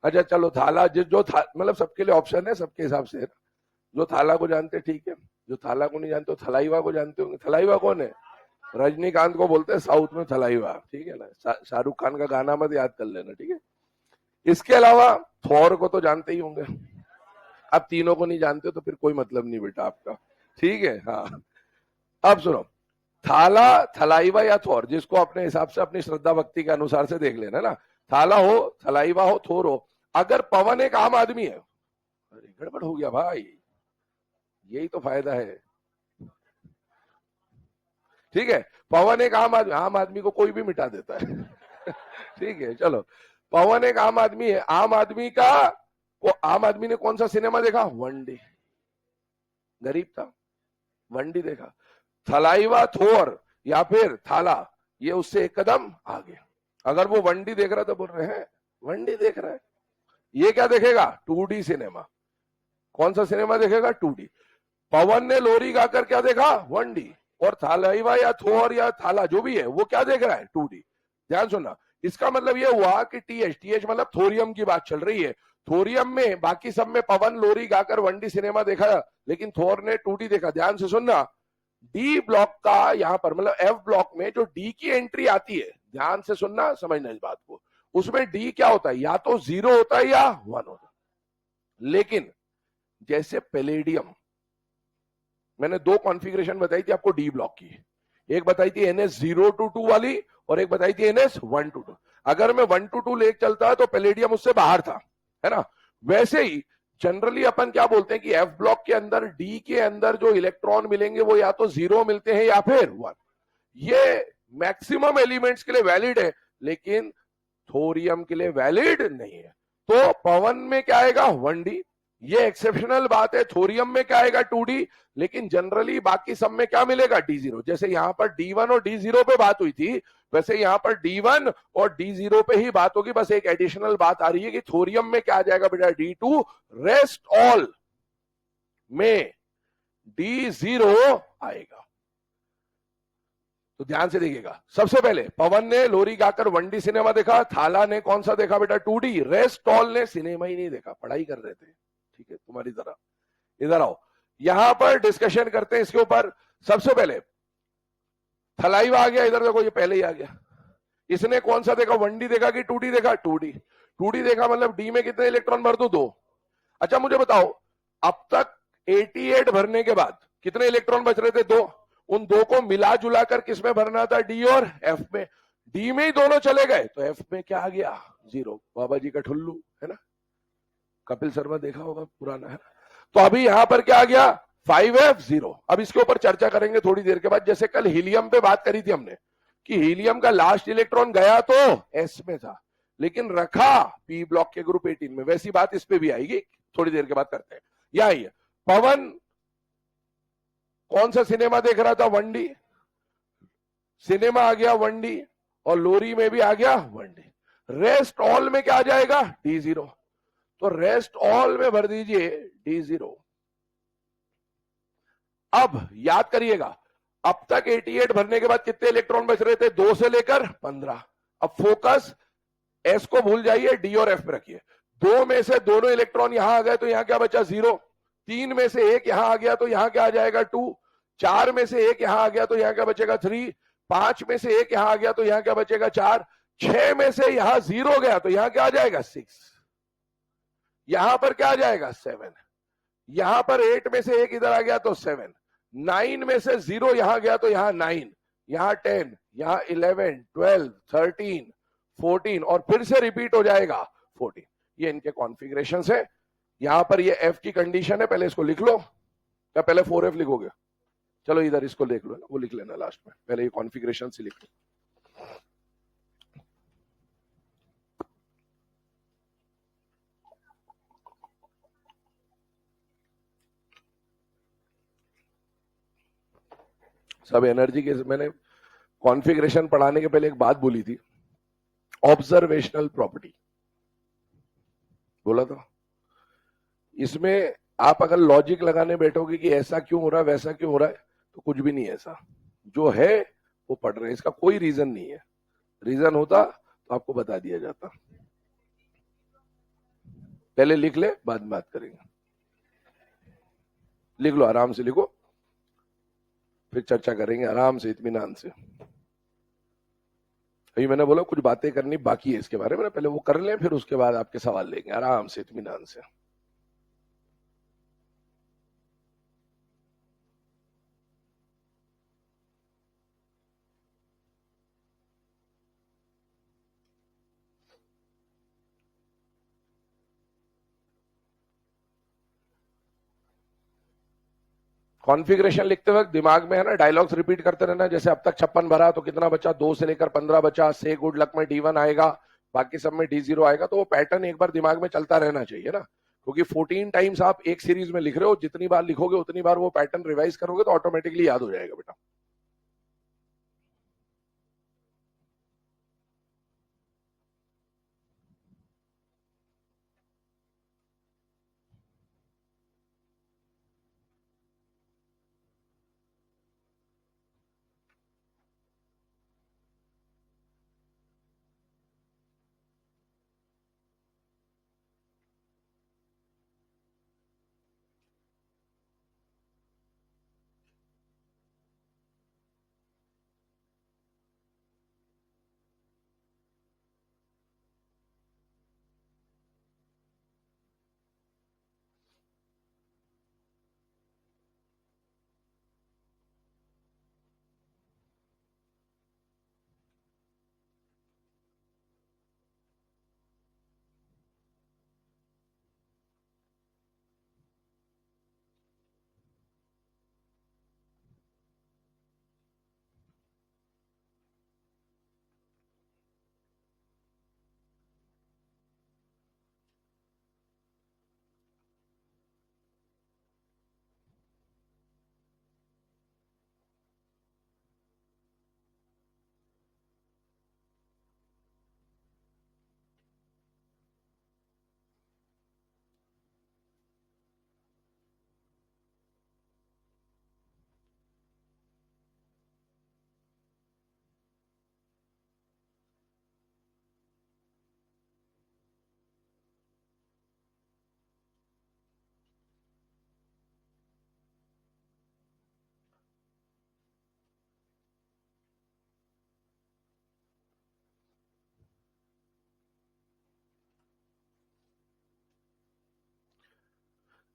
अच्छा चलो, थाला जो मतलब सबके लिए ऑप्शन है, सबके हिसाब से है ना। जो थाला को जानते ठीक है, जो थाला को नहीं जानते हो थलाइवा को जानते होंगे। थलाइवा कौन है? रजनीकांत को बोलते हैं साउथ में थलाइवा, ठीक है ना। शाहरुख खान का गाना मत याद कर लेना, ठीक है। इसके अलावा थॉर को तो जानते ही होंगे। अब तीनों को नहीं जानते तो फिर कोई मतलब नहीं बेटा आपका, ठीक है। हाँ, अब सुनो, थाला, थलाइवा या थोर, जिसको अपने हिसाब से अपनी श्रद्धा भक्ति के अनुसार से देख लेना ना। थाला हो, थलाइवा हो, थोर हो। अगर पवन एक आम आदमी है, अरे गड़बड़ हो गया भाई, यही तो फायदा है, ठीक है। पवन एक आम आदमी को कोई भी मिटा देता है ठीक है, चलो। पवन एक आम आदमी है, आम आदमी का आम आदमी ने कौन सा सिनेमा देखा? वनडे। गरीब था, वनडे देखा। थलाइवा, थोर या फिर थाला, ये उससे एक कदम आगे। अगर वो वनडी देख रहा तो बोल रहे हैं वनडी देख रहा है, ये क्या देखेगा? 2D cinema. कौन सा सिनेमा देखेगा? 2D। पवन ने लोरी गाकर क्या देखा? 1D। और थालाइवा या थोर या थाला जो भी है वो क्या देख रहा है? 2D। ध्यान सुनना, इसका मतलब ये हुआ कि टीएच मतलब थोरियम की बात चल रही है। थोरियम में बाकी सब में पवन लोरी गाकर 1D सिनेमा देखा, लेकिन थोर ने 2D देखा। ध्यान से सुनना, डी ब्लॉक का यहां पर मतलब एफ ब्लॉक में जो डी की एंट्री आती है, ध्यान से सुनना, समझना इस बात को, उसमें डी क्या होता है? या तो 0 होता है या 1 होता है। लेकिन जैसे पैलेडियम, मैंने 2 कॉन्फ़िगरेशन बताई थी आपको डी ब्लॉक की, एक बताई थी NS0 to 2 वाली और एक बताई थी NS1 to 2। अगर मैं 1 to 2 ले चलता तो पैलेडियम उससे बाहर था, है ना। वैसे ही जनरली अपन क्या बोलते हैं कि एफ ब्लॉक के अंदर, डी के अंदर जो इलेक्ट्रॉन मिलेंगे वो या तो 0 मिलते हैं या फिर 1। ये मैक्सिमम एलिमेंट्स के लिए वैलिड है, लेकिन थोरियम के लिए वैलिड नहीं है। तो पवन में क्या आएगा? 1D। ये एक्सेप्शनल बात है। थोरियम में क्या आएगा? 2D। लेकिन जनरली बाकी सब में क्या मिलेगा? D0। जैसे यहां पर D1 और D0 पे बात हुई थी, वैसे यहां पर D1 और D0 पे ही बात होगी। बस एक एडिशनल बात आ रही है कि थोरियम में क्या आ जाएगा बेटा? D2। रेस्ट ऑल में D0 आएगा। तो ध्यान से देखिएगा, सबसे पहले पवन ने लोरी गाकर 1D सिनेमा देखा, थाला ने कौन सा देखा बेटा? 2D। रेस्ट ऑल ने सिनेमा ही नहीं देखा, पढ़ाई कर रहे थे, ठीक है, तुम्हारी तरह। इधर आओ, यहां पर डिस्कशन करते हैं इसके ऊपर। सबसे पहले थलाइवा आ गया, इधर देखो ये पहले ही आ गया। इसने कौन सा देखा? 1D देखा कि 2D देखा? 2D। 2D देखा मतलब डी में कितने इलेक्ट्रॉन भर दो? 2। अच्छा मुझे बताओ, अब तक 88 भरने के बाद कितने इलेक्ट्रॉन बच रहे थे? 2। उन 2 को मिला जुला कर किस में भरना था? डी और एफ में। डी में ही दोनों चले गए तो एफ में क्या आ गया? 0। बाबा जी का ठुल्लू, है ना, कपिल शर्मा देखा होगा, पुराना है। तो अभी यहां पर क्या आ गया? 5F0। अब इसके ऊपर चर्चा करेंगे थोड़ी देर के बाद। जैसे कल हीलियम पे बात करी थी हमने कि हीलियम का लास्ट इलेक्ट्रॉन गया तो एस में था, लेकिन रखा पी ब्लॉक के ग्रुप 18 में। वैसी बात इस पे भी आएगी, थोड़ी देर के बाद करते हैं। यह आइए, पवन कौन सा सिनेमा देख रहा था? 1D सिनेमा आ गया, 1D। और लोरी में भी आ गया 1D। रेस्ट ऑल में क्या आ जाएगा? D0। तो रेस्ट ऑल में भर दीजिए D0। अब याद करिएगा, अब तक 88 भरने के बाद कितने इलेक्ट्रॉन बच रहे थे? 2 से लेकर 15। अब फोकस एस को भूल जाइए, डी और एफ पे रखिए। 2 में से दोनों इलेक्ट्रॉन यहां आ गए तो यहां क्या बचा? 0। 3 में से एक यहां आ गया तो यहां क्या आ जाएगा? 2। 4 में से एक यहां आ गया तो यहां क्या बचेगा? 3। 5 में से एक यहां आ गया तो यहां क्या बचेगा? 4। 6 में से यहां 0 गया तो यहां क्या आ जाएगा? 6। यहां पर क्या आ जाएगा? 7। यहां पर 8 में से एक इधर आ गया तो 7। 9 में से 0 यहां गया तो यहां 9। यहां 10, यहां 11, 12, 13, 14 और फिर से रिपीट हो जाएगा 14। ये इनके कॉन्फ़िगरेशन है। यहां पर ये एफ की कंडीशन है, पहले इसको लिख लो या पहले 4F लिखोगे? चलो इधर इसको लिख लो ना, वो लिख लेना लास्ट में, पहले ये कॉन्फ़िगरेशन से लिख लो। सब एनर्जी के, मैंने कॉन्फ़िगरेशन पढ़ाने के पहले एक बात बोली थी, ऑब्जर्वेशनल प्रॉपर्टी बोला था। इसमें आप अगर लॉजिक लगाने बैठोगे कि ऐसा क्यों हो रहा है वैसा क्यों हो रहा है, तो कुछ भी नहीं है ऐसा। जो है वो पढ़ रहे हैं, इसका कोई रीजन नहीं है। रीजन होता तो आपको बता दिया जाता। पहले लिख ले, बाद में बात करेंगे। लिख लो, आराम से लिखो, फिर चर्चा करेंगे आराम से, इत्मीनान से। अभी मैंने बोला कुछ बातें करनी बाकी है इसके बारे में, पहले वो कर लें, फिर उसके बाद आपके सवाल लेंगे आराम से, इत्मीनान से। कॉन्फ़िगरेशन लिखते वक्त दिमाग में है ना डायलॉग्स रिपीट करते रहना। जैसे अब तक 56 भरा तो कितना बचा, 2 से लेकर 15 बचा, से गुड लक में D1 आएगा, बाकी सब में D0 आएगा। तो वो पैटर्न एक बार दिमाग में चलता रहना चाहिए ना, क्योंकि 14 टाइम्स आप एक सीरीज में लिख रहे हो, जितनी बार लिखोगे उतनी बार वो पैटर्न रिवाइज करोगे तो ऑटोमेटिकली याद हो जाएगा बेटा।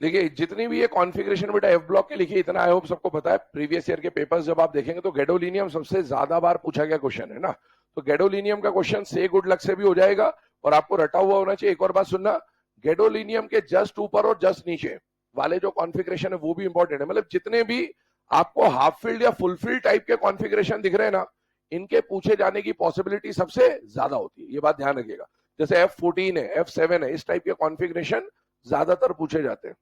देखिए जितनी भी ये कॉन्फ़िगरेशन बेटा एफ ब्लॉक के लिखी, इतना आई होप सबको पता है। प्रीवियस ईयर के पेपर्स जब आप देखेंगे तो गैडोलिनियम सबसे ज्यादा बार पूछा गया क्वेश्चन है ना। तो गैडोलिनियम का क्वेश्चन से गुड लक से भी हो जाएगा और आपको रटा हुआ होना चाहिए। एक और बात सुनना, गैडोलिनियम के जस्ट ऊपर और जस्ट नीचे वाले जो कॉन्फ़िगरेशन है वो भी इंपॉर्टेंट है। मतलब जितने भी आपको हाफ फील्ड या फुल फील्ड टाइप के कॉन्फ़िगरेशन दिख रहे हैं ना, इनके पूछे जाने की पॉसिबिलिटी सबसे ज्यादा होती है, ये बात ध्यान रखिएगा। जैसे F14 है, F7 है, इस टाइप के कॉन्फ़िगरेशन ज्यादातर पूछे जाते हैं।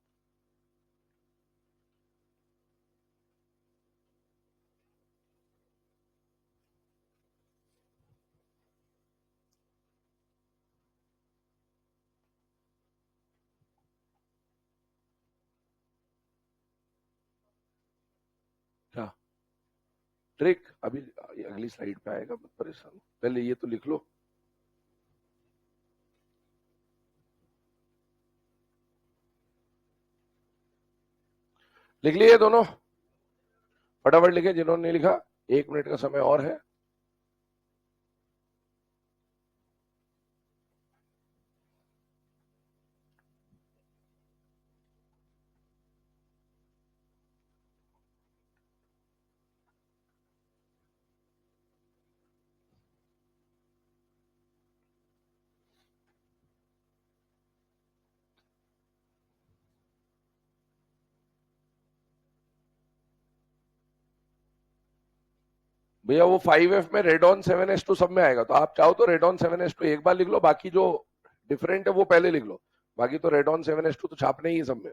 क्या ट्रिक अभी अगली स्लाइड पे आएगा, मत परेशान हो, पहले ये तो लिख लो। लिख लिए दोनों, फटाफट लिखे जिन्होंने नहीं लिखा, 1 मिनट का समय और है। भैया वो 5F में रेडॉन 7s2 सब में आएगा, तो आप चाहो तो रेडॉन 7s2 एक बार लिख लो, बाकी जो डिफरेंट है वो पहले लिख लो। बाकी तो रेडॉन 7s2 तो छापने ही है सब में।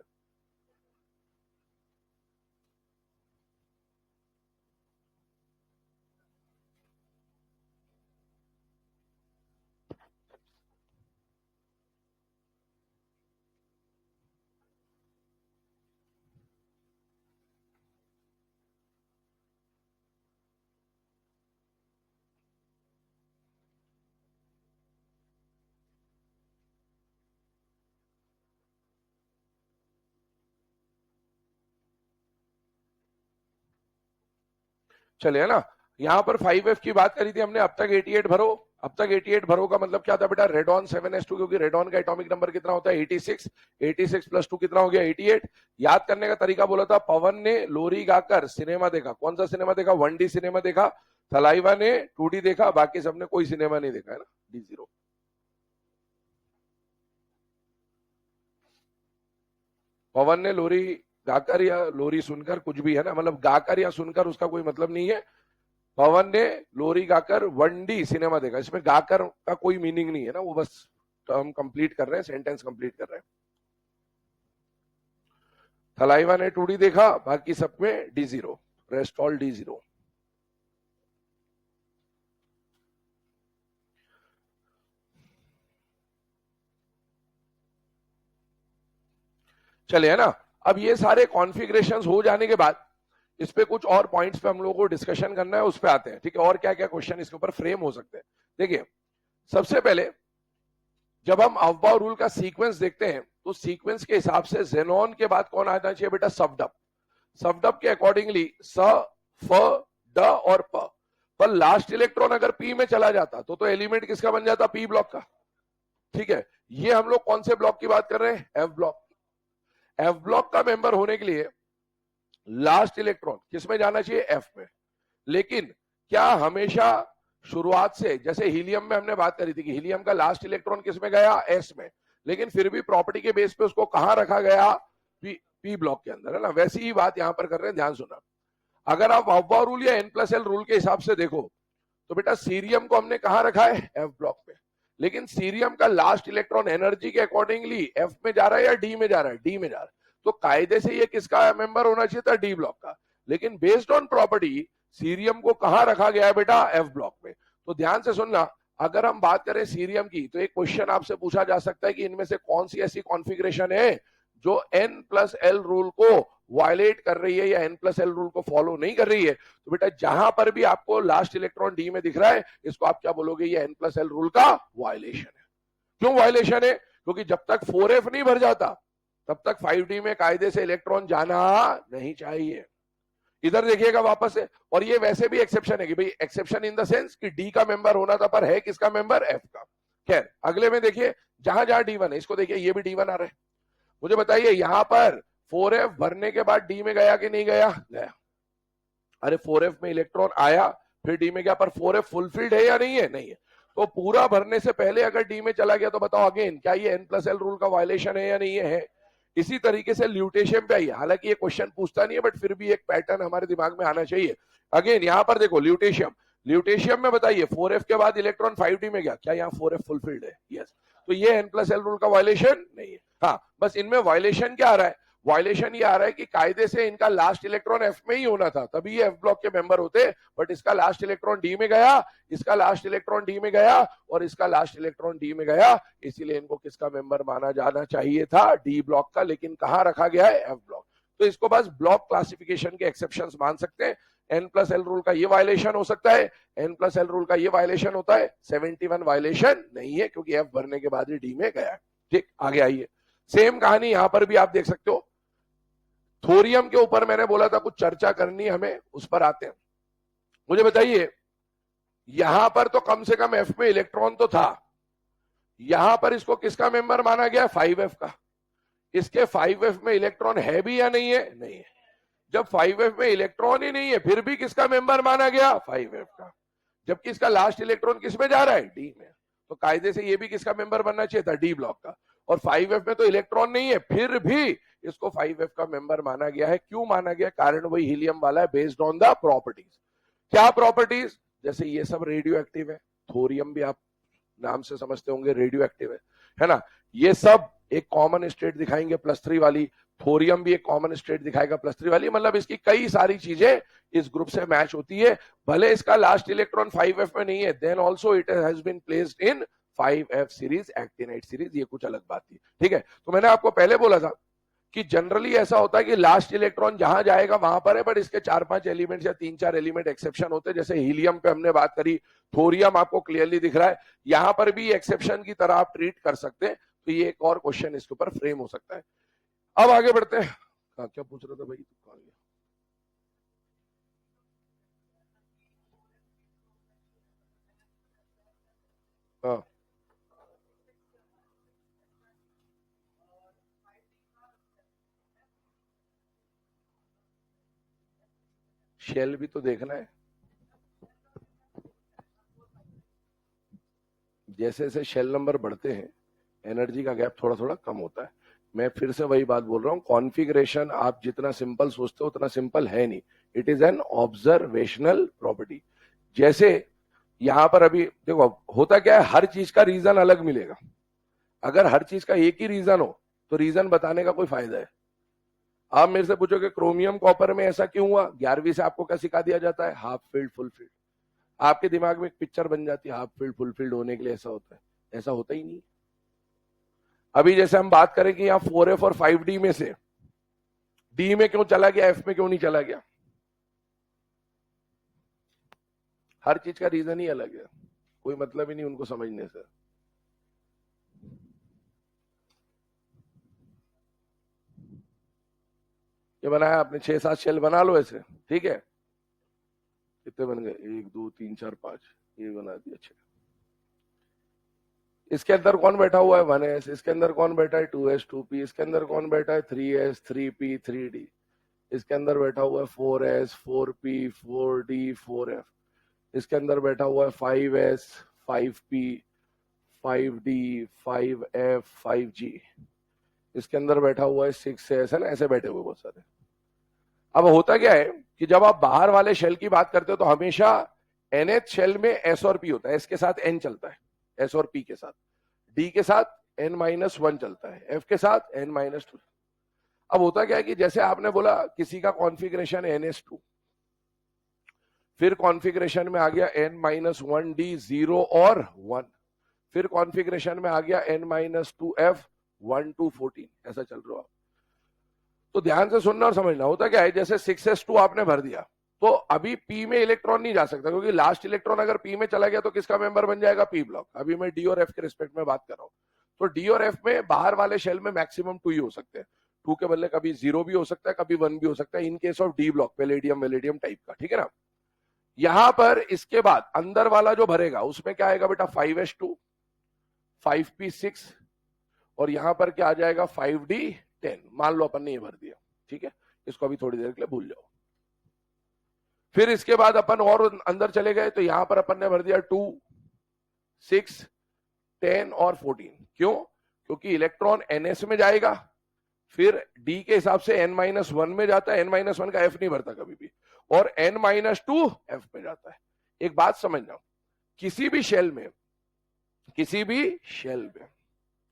चलिए है ना, यहाँ पर 5F की बात करी थी हमने, अब तक 88 भरो। अब तक 88 भरो का मतलब क्या था बेटा, रेडॉन 7s2, क्योंकि रेडॉन का एटॉमिक नंबर कितना होता है 86, 86 प्लस 2 कितना हो गया 88। याद करने का तरीका बोला था, पवन ने लोरी गाकर सिनेमा देखा, कौन सा सिनेमा देखा, 1D सिनेमा देखा, थलाइवा ने 2D देखा, बाकी सबने कोई सिनेमा नहीं देखा, है ना, D0। पवन ने लोरी गाकर या लोरी सुनकर, कुछ भी है ना, मतलब गाकर या सुनकर उसका कोई मतलब नहीं है। पवन ने लोरी गाकर 1D सिनेमा देखा, इसमें गाकर का कोई मीनिंग नहीं है ना, वो बस टर्म कंप्लीट कर रहे हैं, सेंटेंस कंप्लीट कर रहे हैं। थलाइवा ने 2D देखा, बाकी सब में D0, रेस्ट ऑल D0। चलिए है ना, अब ये सारे कॉन्फ़िगरेशंस हो जाने के बाद इस पे कुछ और पॉइंट्स पे हम लोगों को डिस्कशन करना है, उस पे आते हैं, ठीक है। और क्या क्या क्वेश्चन इसके ऊपर फ्रेम हो सकते हैं, देखिए। सबसे पहले जब हम अफबाउ रूल का सीक्वेंस देखते हैं तो सीक्वेंस के हिसाब से जेनॉन के बाद कौन आना चाहिए बेटा, सफडप। सफडप के अकॉर्डिंगली स, फ, ड और प। पर लास्ट इलेक्ट्रॉन अगर पी में चला जाता तो एलिमेंट किसका बन जाता, पी ब्लॉक का, ठीक है। ये हम लोग कौन से ब्लॉक की बात कर रहे हैं, एफ ब्लॉक। एफ ब्लॉक का मेंबर होने के लिए लास्ट इलेक्ट्रॉन किस में जाना चाहिए, एफ में। लेकिन क्या हमेशा शुरुआत से, जैसे हीलियम में हमने बात करी थी कि हीलियम का लास्ट इलेक्ट्रॉन किस में गया, एस में, लेकिन फिर भी प्रॉपर्टी के बेस पे उसको कहां रखा गया, पी ब्लॉक के अंदर, है ना। वैसी ही बात यहां पर कर रहे हैं, ध्यान सुना। अगर आप अफबाउ रूल या N+L रूल के हिसाब से देखो तो बेटा सीरियम को हमने कहां रखा है, एफ ब्लॉक पे। लेकिन सीरियम का लास्ट इलेक्ट्रॉन एनर्जी के अकॉर्डिंगली एफ में जा रहा है या डी में जा रहा है, डी में जा रहा है। तो कायदे से ये किसका मेंबर होना चाहिए था, डी ब्लॉक का। लेकिन बेस्ड ऑन प्रॉपर्टी सीरियम को कहां रखा गया है बेटा, एफ ब्लॉक में। तो ध्यान से सुनना, अगर हम बात करें सीरियम की तो एक क्वेश्चन आपसे पूछा जा सकता है कि इनमें से कौन सी ऐसी कॉन्फ़िगरेशन है जो N+L रूल को वायलेट कर रही है या N+L रूल को फॉलो नहीं कर रही है। तो बेटा जहां पर भी आपको लास्ट इलेक्ट्रॉन डी में दिख रहा है, इसको आप क्या बोलोगे, ये N+L रूल का वायलेशन है। क्यों वायलेशन है, क्योंकि जब तक 4F नहीं भर जाता तब तक 5D में कायदे से इलेक्ट्रॉन जाना नहीं चाहिए। इधर देखिएगा वापस से, और ये वैसे भी एक्सेप्शन है कि भाई, एक्सेप्शन इन द सेंस कि डी का मेंबर होना था, पर है किसका मेंबर, एफ का। खैर अगले में देखिए, जहां जहां D1 है, इसको देखिए, ये भी D1 आ रहा है। मुझे बताइए यहां पर 4F भरने के बाद डी में गया कि नहीं गया, गया। अरे 4F में इलेक्ट्रॉन आया फिर डी में गया, पर 4F फुलफिल्ड है या नहीं है, नहीं है। तो पूरा भरने से पहले अगर डी में चला गया तो बताओ अगेन, क्या ये N+L रूल का वायलेशन है या नहीं है। इसी तरीके से ल्यूटेशियम पे आइए, हालांकि ये क्वेश्चन पूछता नहीं है, बट फिर भी एक पैटर्न हमारे दिमाग में आना चाहिए। अगेन यहां पर देखो ल्यूटेशियम, ल्यूटेशियम में बताइए 4F के बाद इलेक्ट्रॉन 5D में गया, क्या यहाँ 4F फुलफिल्ड है, यस। तो ये N+L रूल का वायलेशन नहीं है। हाँ, बस इनमें वायलेशन क्या आ रहा है, वायलेशन ये आ रहा है कि कायदे से इनका लास्ट इलेक्ट्रॉन एफ में ही होना था, तभी ये एफ ब्लॉक के मेंबर होते, बट इसका लास्ट इलेक्ट्रॉन डी में गया, इसका लास्ट इलेक्ट्रॉन डी में गया, और इसका लास्ट इलेक्ट्रॉन डी में गया, इसीलिए इनको किसका मेंबर माना जाना चाहिए था, डी ब्लॉक का। लेकिन कहां रखा गया है, एफ ब्लॉक। तो इसको बस ब्लॉक क्लासिफिकेशन के एक्सेप्शंस मान सकते हैं। N+L रूल का ये वायलेशन हो सकता है, N+L रूल का ये वायलेशन होता है, 71 वायलेशन नहीं है, क्योंकि एफ भरने के बाद ही डी में गया। ठीक, आगे आइए। सेम कहानी यहां पर भी आप देख सकते हो। थोरियम के ऊपर मैंने बोला था कुछ चर्चा करनी हमें, उस पर आते हैं। मुझे बताइए यहां पर तो कम से कम एफ में इलेक्ट्रॉन तो था, यहां पर इसको किसका मेंबर माना गया, 5F का। इसके 5F में इलेक्ट्रॉन है भी या नहीं है, नहीं है। जब 5F में इलेक्ट्रॉन ही नहीं है फिर भी किसका मेंबर माना गया, 5F का, जबकि इसका लास्ट इलेक्ट्रॉन किस में जा रहा है, डी में। तो कायदे से ये भी किसका मेंबर बनना चाहिए था, डी ब्लॉक का। और 5F में तो इलेक्ट्रॉन नहीं है, फिर भी इसको 5F का मेंबर माना गया है। क्यों माना गया, कारण वही हीलियम वाला है, बेस्ड ऑन द प्रॉपर्टीज। क्या प्रॉपर्टीज, जैसे ये सब रेडियो एक्टिव है, थोरियम भी आप नाम से समझते होंगे रेडियो एक्टिव है ना। ये सब एक कॉमन स्टेट दिखाएंगे +3 वाली, थोरियम भी एक कॉमन स्टेट दिखाएगा +3 वाली, मतलब इसकी कई सारी चीजें इस ग्रुप से मैच होती है। भले इसका लास्ट इलेक्ट्रॉन 5F में नहीं है, then also it has been placed in 5F series, actinide series, ये कुछ अलग बात थी। ठीक है, तो मैंने आपको पहले बोला था कि जनरली ऐसा होता है कि लास्ट इलेक्ट्रॉन जहां जाएगा वहां पर है, बट इसके 4-5 एलिमेंट्स या 3-4 एलिमेंट एक्सेप्शन होते हैं। जैसे हीलियम पे हमने बात करी, थोरियम आपको क्लियरली दिख रहा है, यहां पर भी एक्सेप्शन की तरह आप ट्रीट कर सकते हैं। तो ये एक और क्वेश्चन इसके ऊपर फ्रेम हो सकता है। अब आगे बढ़ते हैं। क्या पूछ रहा था भाई, हाँ, शेल भी तो देखना है। जैसे जैसे शेल नंबर बढ़ते हैं एनर्जी का गैप थोड़ा थोड़ा कम होता है। मैं फिर से वही बात बोल रहा हूँ, कॉन्फ़िगरेशन आप जितना सिंपल सोचते हो उतना सिंपल है नहीं। It is an observational property. जैसे यहां पर अभी देखो होता क्या है, हर चीज का रीजन अलग मिलेगा। अगर हर चीज का एक ही रीजन हो तो रीजन बताने का कोई फायदा है? आप मेरे से पूछोगे क्रोमियम कॉपर में ऐसा क्यों हुआ, 11वीं से आपको क्या सिखा दिया जाता है? Half field full field. आपके दिमाग में एक पिक्चर बन जाती है, हाफ फील्ड फुल फील्ड होने के लिए ऐसा होता है। ऐसा होता ही नहीं। अभी जैसे हम बात करें कि यहाँ 4F और 5D में से डी में क्यों चला गया, एफ में क्यों नहीं चला गया? हर चीज का रीजन ही अलग है, कोई मतलब ही नहीं उनको समझने से। ये बनाया आपने 6-7 शेल बना लो ऐसे, ठीक है? कितने बन गए? 1 2 3 4 5, ये बना दिया 6। इसके अंदर कौन बैठा हुआ है? 1s। इसके अंदर कौन बैठा है? 2s 2p। इसके अंदर कौन बैठा है? 3s 3p 3d। इसके अंदर बैठा हुआ है 4s 4p 4d 4f। इसके अंदर बैठा हुआ है 5s 5p 5d 5f 5g। इसके अंदर बैठा हुआ है 6s, है ना? ऐसे बैठे हुए बहुत सारे। अब होता क्या है कि जब आप बाहर वाले शेल की बात करते हो तो हमेशा nth शेल में s और p होता है। s के साथ n चलता है, s और p के साथ। d के साथ n-1 चलता है, f के साथ n-2। अब होता क्या है कि जैसे आपने बोला किसी का कॉन्फ़िगरेशन ns2, फिर कॉन्फ़िगरेशन में आ गया n-1d 0 और 1, फिर कॉन्फ़िगरेशन में आ गया n-2f 1 to 14। ऐसा चल रहा है। तो ध्यान से सुनना और समझना। होता क्या है, जैसे 6s2 आपने भर दिया तो अभी p में इलेक्ट्रॉन नहीं जा सकता, क्योंकि लास्ट इलेक्ट्रॉन अगर p में चला गया तो किसका मेंबर बन जाएगा? p block. अभी मैं d और f के रिस्पेक्ट में बात कर रहा हूं। तो d और f में बाहर वाले शेल में मैक्सिमम 2 ही हो सकते हैं। 2 के बदले कभी 0 भी हो सकता है, कभी 1 भी हो सकता है, in case of d block, palladium वेलेडियम टाइप का, ठीक है ना? यहां पर इसके बाद अंदर वाला जो भरेगा उसमें क्या आएगा बेटा? 5s2 5p6 और यहां पर क्या आ जाएगा? 5d10। मान लो अपन ने ये भर दिया, ठीक है? इसको अभी थोड़ी देर के लिए भूल जाओ। फिर इसके बाद अपन और अंदर चले गए तो यहां पर अपन ने भर दिया 2 6 10 और 14। क्यों? क्योंकि इलेक्ट्रॉन ns में जाएगा, फिर d के हिसाब से n-1 में जाता है। n-1 का f नहीं भरता कभी भी, और n-2 f में जाता है। एक बात समझना, किसी भी शेल में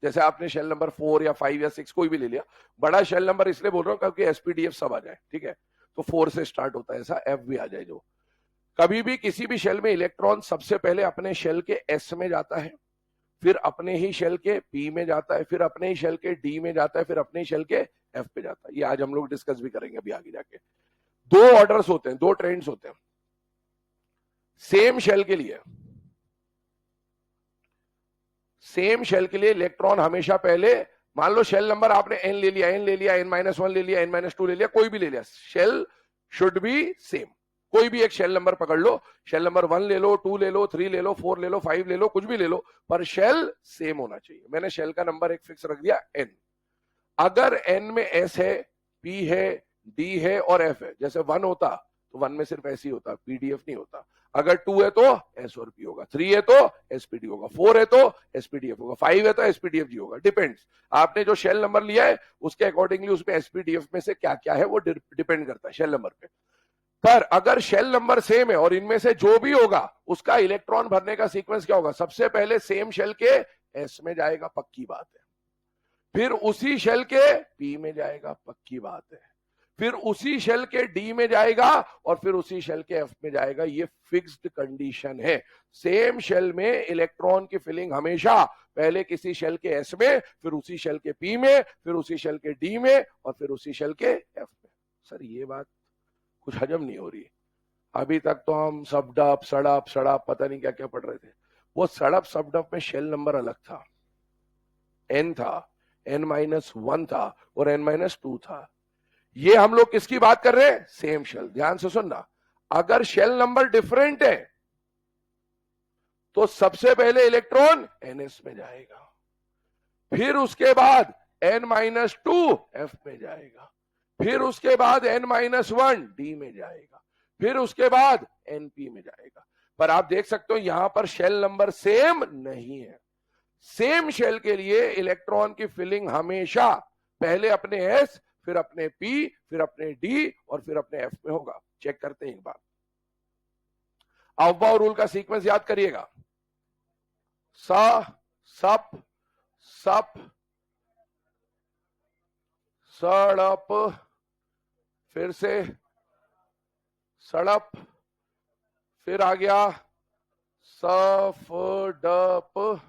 जैसे आपने शेल नंबर 4 या 5 या 6 कोई भी ले लिया, बड़ा शेल नंबर इसलिए बोल रहा हूं क्योंकि एसपीडीएफ सब आ जाए, ठीक है? तो 4 से स्टार्ट होता है, ऐसा एफ भी आ जाए। जो कभी भी किसी भी शेल में इलेक्ट्रॉन सबसे पहले अपने शेल के एस में जाता है, फिर अपने ही शेल के पी में जाता है, फिर अपने ही शेल के डी में जाता है, फिर अपने ही शेल के एफ पे जाता है। ये आज हम लोग डिस्कस भी करेंगे अभी आगे जाके। 2 ऑर्डर्स होते हैं, 2 ट्रेंड्स होते हैं सेम शेल के लिए। सेम शेल के लिए इलेक्ट्रॉन हमेशा पहले, मान लो शेल नंबर आपने n ले लिया, n-1 ले लिया, n-2 ले लिया, कोई भी ले लिया, शेल शुड बी सेम। कोई भी एक शेल नंबर पकड़ लो, शेल नंबर 1 ले लो, 2 ले लो, 3 ले लो, 4 ले लो, 5 ले लो, कुछ भी ले लो, पर शेल सेम होना चाहिए। मैंने शेल का नंबर एक फिक्स रख दिया n। अगर n में s है, p है, d है और f है, जैसे 1 होता तो 1 में सिर्फ s ही होता, pdf नहीं होता। अगर 2 है तो s और p होगा, 3 है तो spd होगा, 4 है तो spdf होगा, 5 है तो spdfg होगा। डिपेंड्स, आपने जो शेल नंबर लिया है उसके अकॉर्डिंगली उसमें spdf में से क्या क्या है वो डिपेंड करता है शेल नंबर पे। पर अगर शेल नंबर सेम है और इनमें से जो भी होगा उसका इलेक्ट्रॉन भरने का सीक्वेंस क्या होगा? सबसे पहले सेम शेल के एस में जाएगा, पक्की बात है, फिर उसी शेल के पी में जाएगा, पक्की बात है, फिर उसी शेल के डी में जाएगा और फिर उसी शेल के एफ में जाएगा। ये फिक्स्ड कंडीशन है। सेम शेल में इलेक्ट्रॉन की फिलिंग हमेशा पहले किसी शेल के एस में, फिर उसी शेल के पी में, फिर उसी शेल के डी में और फिर उसी शेल के एफ में। सर ये बात कुछ हजम नहीं हो रही। अभी तक तो हम सबडप सड़प पता नहीं क्या क्या पढ़ रहे थे। वो सड़प सबडप में शेल नंबर अलग था, n था, n-1 था और n-2 था। ये हम लोग किसकी बात कर रहे हैं? Same shell. ध्यान से सुनना, अगर शेल नंबर डिफरेंट है तो सबसे पहले इलेक्ट्रॉन ns में जाएगा, फिर उसके बाद n-2 f में जाएगा, फिर उसके बाद n-1 d में जाएगा, फिर उसके बाद np में जाएगा। पर आप देख सकते हो यहां पर शेल नंबर सेम नहीं है। सेम शेल के लिए इलेक्ट्रॉन की फिलिंग हमेशा पहले अपने s, फिर अपने p, फिर अपने d और फिर अपने f में होगा। चेक करते हैं एक बार। अफबाउ रूल का सीक्वेंस याद करिएगा। स, सप, सप, सड़प, फिर से सड़प, फिर आ गया सफ डप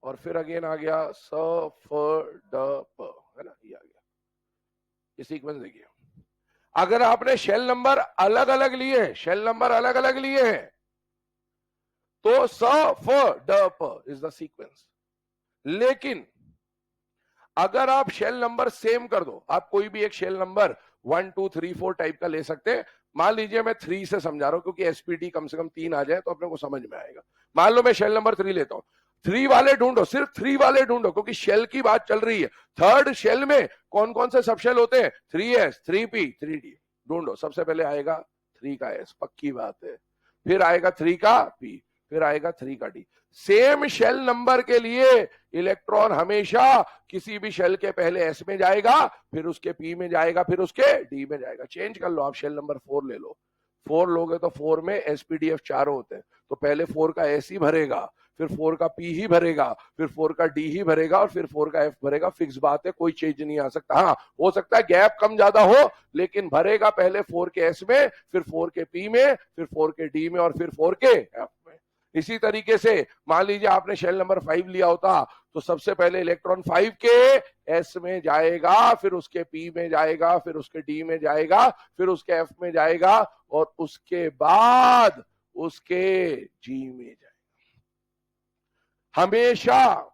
और फिर अगेन आ गया सफ डप, है ना, ये आ गया। ये सीक्वेंस देखिए। अगर आपने शेल नंबर अलग अलग लिए हैं, शेल नंबर अलग अलग लिए हैं, तो सफ डप इज द सीक्वेंस। लेकिन अगर आप शेल नंबर सेम कर दो, आप कोई भी एक शेल नंबर 1 2 3 4 टाइप का ले सकते हैं। मान लीजिए मैं 3 से समझा रहा हूं क्योंकि एसपीटी कम से कम 3 आ जाए तो अपने को समझ में आएगा। मान लो मैं शेल नंबर 3 लेता हूं, 3 वाले ढूंढो, सिर्फ 3 वाले ढूंढो क्योंकि शेल की बात चल रही है। थर्ड शेल में कौन कौन से सब शेल होते हैं? 3s, 3p, 3d। ढूंढो। सबसे पहले आएगा 3 का s, पक्की बात है, फिर आएगा 3 का p, फिर आएगा 3 का d। सेम शेल नंबर के लिए इलेक्ट्रॉन हमेशा किसी भी शेल के पहले s में जाएगा, फिर उसके p में जाएगा, फिर उसके d में जाएगा। चेंज कर लो, आप शेल नंबर 4 ले लो। 4 लोगे तो 4 में spdf चारों होते हैं, तो पहले 4 का s ही भरेगा, फिर 4 का p ही भरेगा, फिर 4 का d ही भरेगा और फिर 4 का f भरेगा। फिक्स बात है, कोई चेंज नहीं आ सकता। हाँ, हो सकता है गैप कम ज्यादा हो, लेकिन भरेगा पहले 4 के s में, फिर 4 के p में, फिर 4 के d में और फिर 4 के f में। इसी तरीके से मान लीजिए आपने शेल नंबर 5 लिया होता, तो सबसे पहले इलेक्ट्रॉन 5 के s में जाएगा, फिर उसके p में जाएगा, फिर उसके d में जाएगा, फिर उसके f में जाएगा और उसके बाद उसके g में जाएगा। हमेशा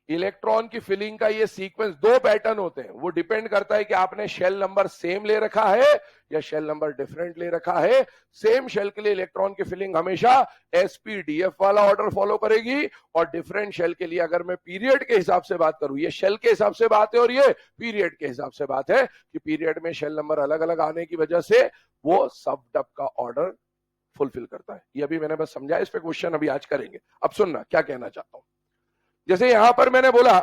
इलेक्ट्रॉन की फिलिंग का ये सीक्वेंस 2 पैटर्न होते हैं। वो डिपेंड करता है कि आपने शेल नंबर सेम ले रखा है या शेल नंबर डिफरेंट ले रखा है। सेम शेल के लिए इलेक्ट्रॉन की फिलिंग हमेशा एसपीडीएफ वाला ऑर्डर फॉलो करेगी, और डिफरेंट शेल के लिए अगर मैं पीरियड के हिसाब से बात करूं, ये शेल के हिसाब से बात है और ये पीरियड के हिसाब से बात है कि पीरियड में शेल नंबर अलग अलग आने की वजह से वो सब डब का ऑर्डर फुलफिल करता है। ये अभी मैंने बस समझा, इस पे क्वेश्चन अभी आज करेंगे। अब सुनना क्या कहना चाहता हूं। जैसे यहां पर मैंने बोला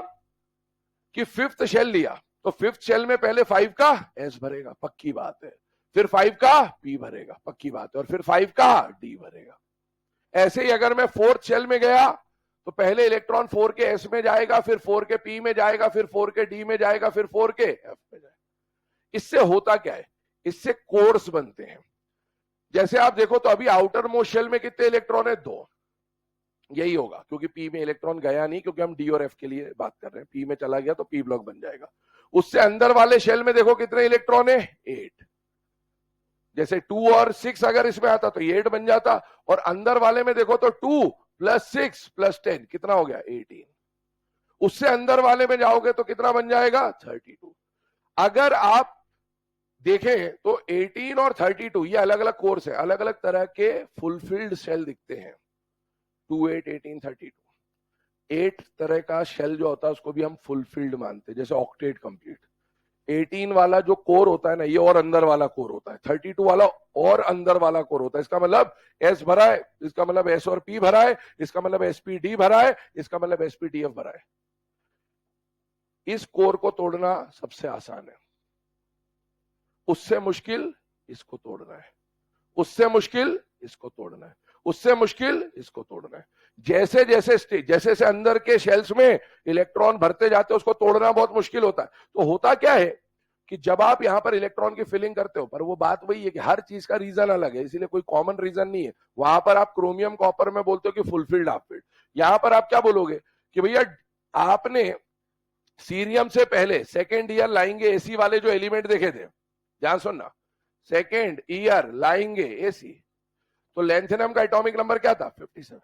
कि 5th शेल लिया, तो 5th शेल में पहले 5 का s भरेगा, पक्की बात है, फिर 5 का p भरेगा, पक्की बात है, और फिर 5 का d भरेगा। ऐसे ही अगर मैं 4th शेल में गया तो पहले इलेक्ट्रॉन 4 के s में जाएगा, फिर 4 के p में जाएगा, फिर 4 के d में जाएगा, फिर 4 के f में जाएगा। इससे होता क्या है? इससे कोर्स बनते हैं। जैसे आप देखो तो अभी आउटर मोस्ट शेल में कितने इलेक्ट्रॉन है? 2। यही होगा क्योंकि p में इलेक्ट्रॉन गया नहीं, क्योंकि हम d और f के लिए बात कर रहे हैं। p में चला गया तो p ब्लॉक बन जाएगा। उससे अंदर वाले शेल में देखो कितने इलेक्ट्रॉन है? 8। जैसे 2 और 6 अगर इसमें आता तो 8 बन जाता, और अंदर वाले में देखो तो 2 + 6 + 10 कितना हो गया? 18। उससे अंदर वाले में जाओगे तो कितना बन जाएगा? 32। अगर आप देखें तो 18 और 32 ये अलग अलग कोर्स है, अलग अलग तरह के फुलफिल्ड शेल दिखते हैं। 2 8 18 32 8 तरह का शेल जो होता है उसको भी हम फुलफिल्ड मानते हैं, जैसे ऑक्टेट कंप्लीट। 18 वाला जो कोर होता है ना, ये और अंदर वाला कोर होता है। 32 वाला और अंदर वाला कोर होता है। इसका मतलब S भरा है, इसका मतलब S और P भरा है, इसका मतलब SPD भरा है, इसका मतलब SPDF भरा है। इस कोर को तोड़ना सबसे आसान है, उससे मुश्किल इसको तोड़ना है, उससे मुश्किल इसको तोड़ना है, उससे मुश्किल इसको तोड़ना है। जैसे जैसे अंदर के शेल्स में इलेक्ट्रॉन भरते जाते हैं उसको तोड़ना बहुत मुश्किल होता है। तो होता क्या है कि जब आप यहां पर इलेक्ट्रॉन की फिलिंग करते हो, पर वो बात वही है कि हर चीज का रीजन अलग है, इसीलिए कोई कॉमन रीजन नहीं है। वहां पर आप क्रोमियम कॉपर में बोलते हो कि फुलफिल्ड हाफ फिल्ड, यहां पर आप क्या बोलोगे कि भैया आपने सीरियम से पहले सेकेंड ईयर लाएंगे एसी वाले जो एलिमेंट देखे थे, ध्यान सुनना, सेकेंड ईयर लाएंगे एसी, तो लेंथेनियम का एटॉमिक नंबर क्या था? 57।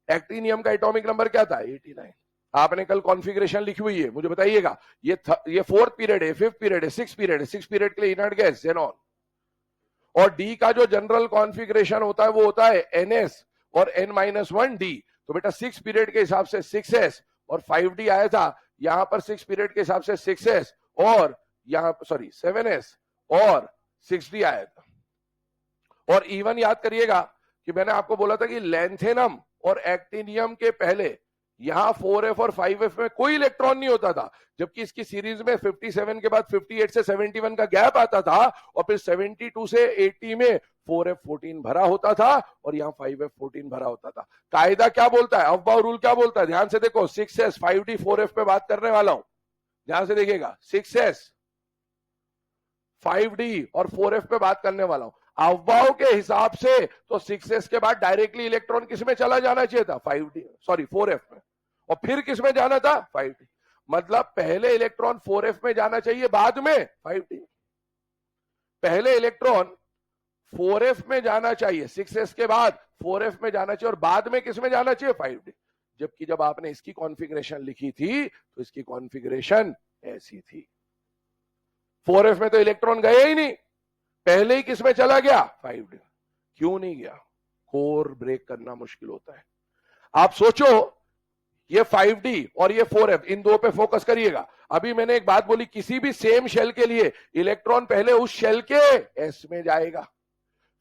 एक्टिनियम का एटॉमिक नंबर क्या था? 89। आपने कल कॉन्फ़िगरेशन लिखी हुई है, मुझे बताइएगा। ये 4th पीरियड है, 5th पीरियड है, 6th पीरियड है। 6th पीरियड के लिए इनर्ट गैस ज़ेनॉन। और डी का जो जनरल कॉन्फ़िगरेशन होता है वो होता है NS, और n-1d। तो बेटा 6 पीरियड के हिसाब से 6s और 5d आया था, यहां पर 6 पीरियड के हिसाब से 6s और यहां सॉरी 7s और 6d आया था। और इवन याद करिएगा कि मैंने आपको बोला था कि लैंथेनम और एक्टिनियम के पहले यहां 4f और 5f में कोई इलेक्ट्रॉन नहीं होता था, जबकि इसकी सीरीज में 57 के बाद 58 से 71 का गैप आता था और फिर 72 से 80 में 4f14 भरा होता था और यहां 5f14 भरा होता था। कायदा क्या बोलता है, अफबाउ रूल क्या बोलता है, ध्यान से देखो, 6s 5d 4f पे बात करने वाला हूं, ध्यान से देखिएगा, 6s 5d और 4f पे बात करने वाला हूं। अफबाउ के हिसाब से तो 6s के बाद डायरेक्टली इलेक्ट्रॉन किसमें चला जाना चाहिए था, 5d सॉरी 4f में, और फिर किसमें जाना था, 5d। मतलब पहले इलेक्ट्रॉन 4f में जाना चाहिए, बाद में 5d। पहले इलेक्ट्रॉन 4f में जाना चाहिए, 6s के बाद 4f में जाना चाहिए और बाद में किसमें जाना चाहिए, 5d। जबकि जब आपने इसकी कॉन्फ़िगरेशन लिखी थी तो इसकी कॉन्फ़िगरेशन ऐसी थी। 4f में तो इलेक्ट्रॉन गए ही नहीं, पहले ही किसमें चला गया, 5d। क्यों नहीं गया, कोर ब्रेक करना मुश्किल होता है। आप सोचो, ये 5d और ये 4f, इन दो पे फोकस करिएगा। अभी मैंने एक बात बोली, किसी भी सेम शेल के लिए इलेक्ट्रॉन पहले उस शेल के s में जाएगा,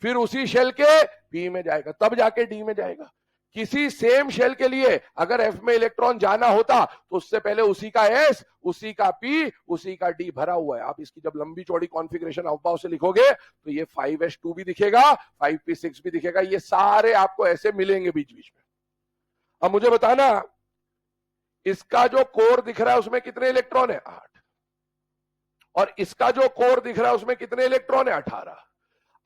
फिर उसी शेल के p में जाएगा, तब जाके d में जाएगा। किसी सेम शेल के लिए अगर f में इलेक्ट्रॉन जाना होता तो उससे पहले उसी का s, उसी का p, उसी का d भरा हुआ है। आप इसकी जब लंबी चौड़ी कॉन्फ़िगरेशन अफबाउ से लिखोगे तो ये 5s2 भी दिखेगा, 5p6 भी दिखेगा, ये सारे आपको ऐसे मिलेंगे बीच बीच में। अब मुझे बताना, इसका जो कोर दिख रहा है उसमें कितने इलेक्ट्रॉन है, 8, और इसका जो कोर दिख रहा है उसमें कितने इलेक्ट्रॉन है, 18।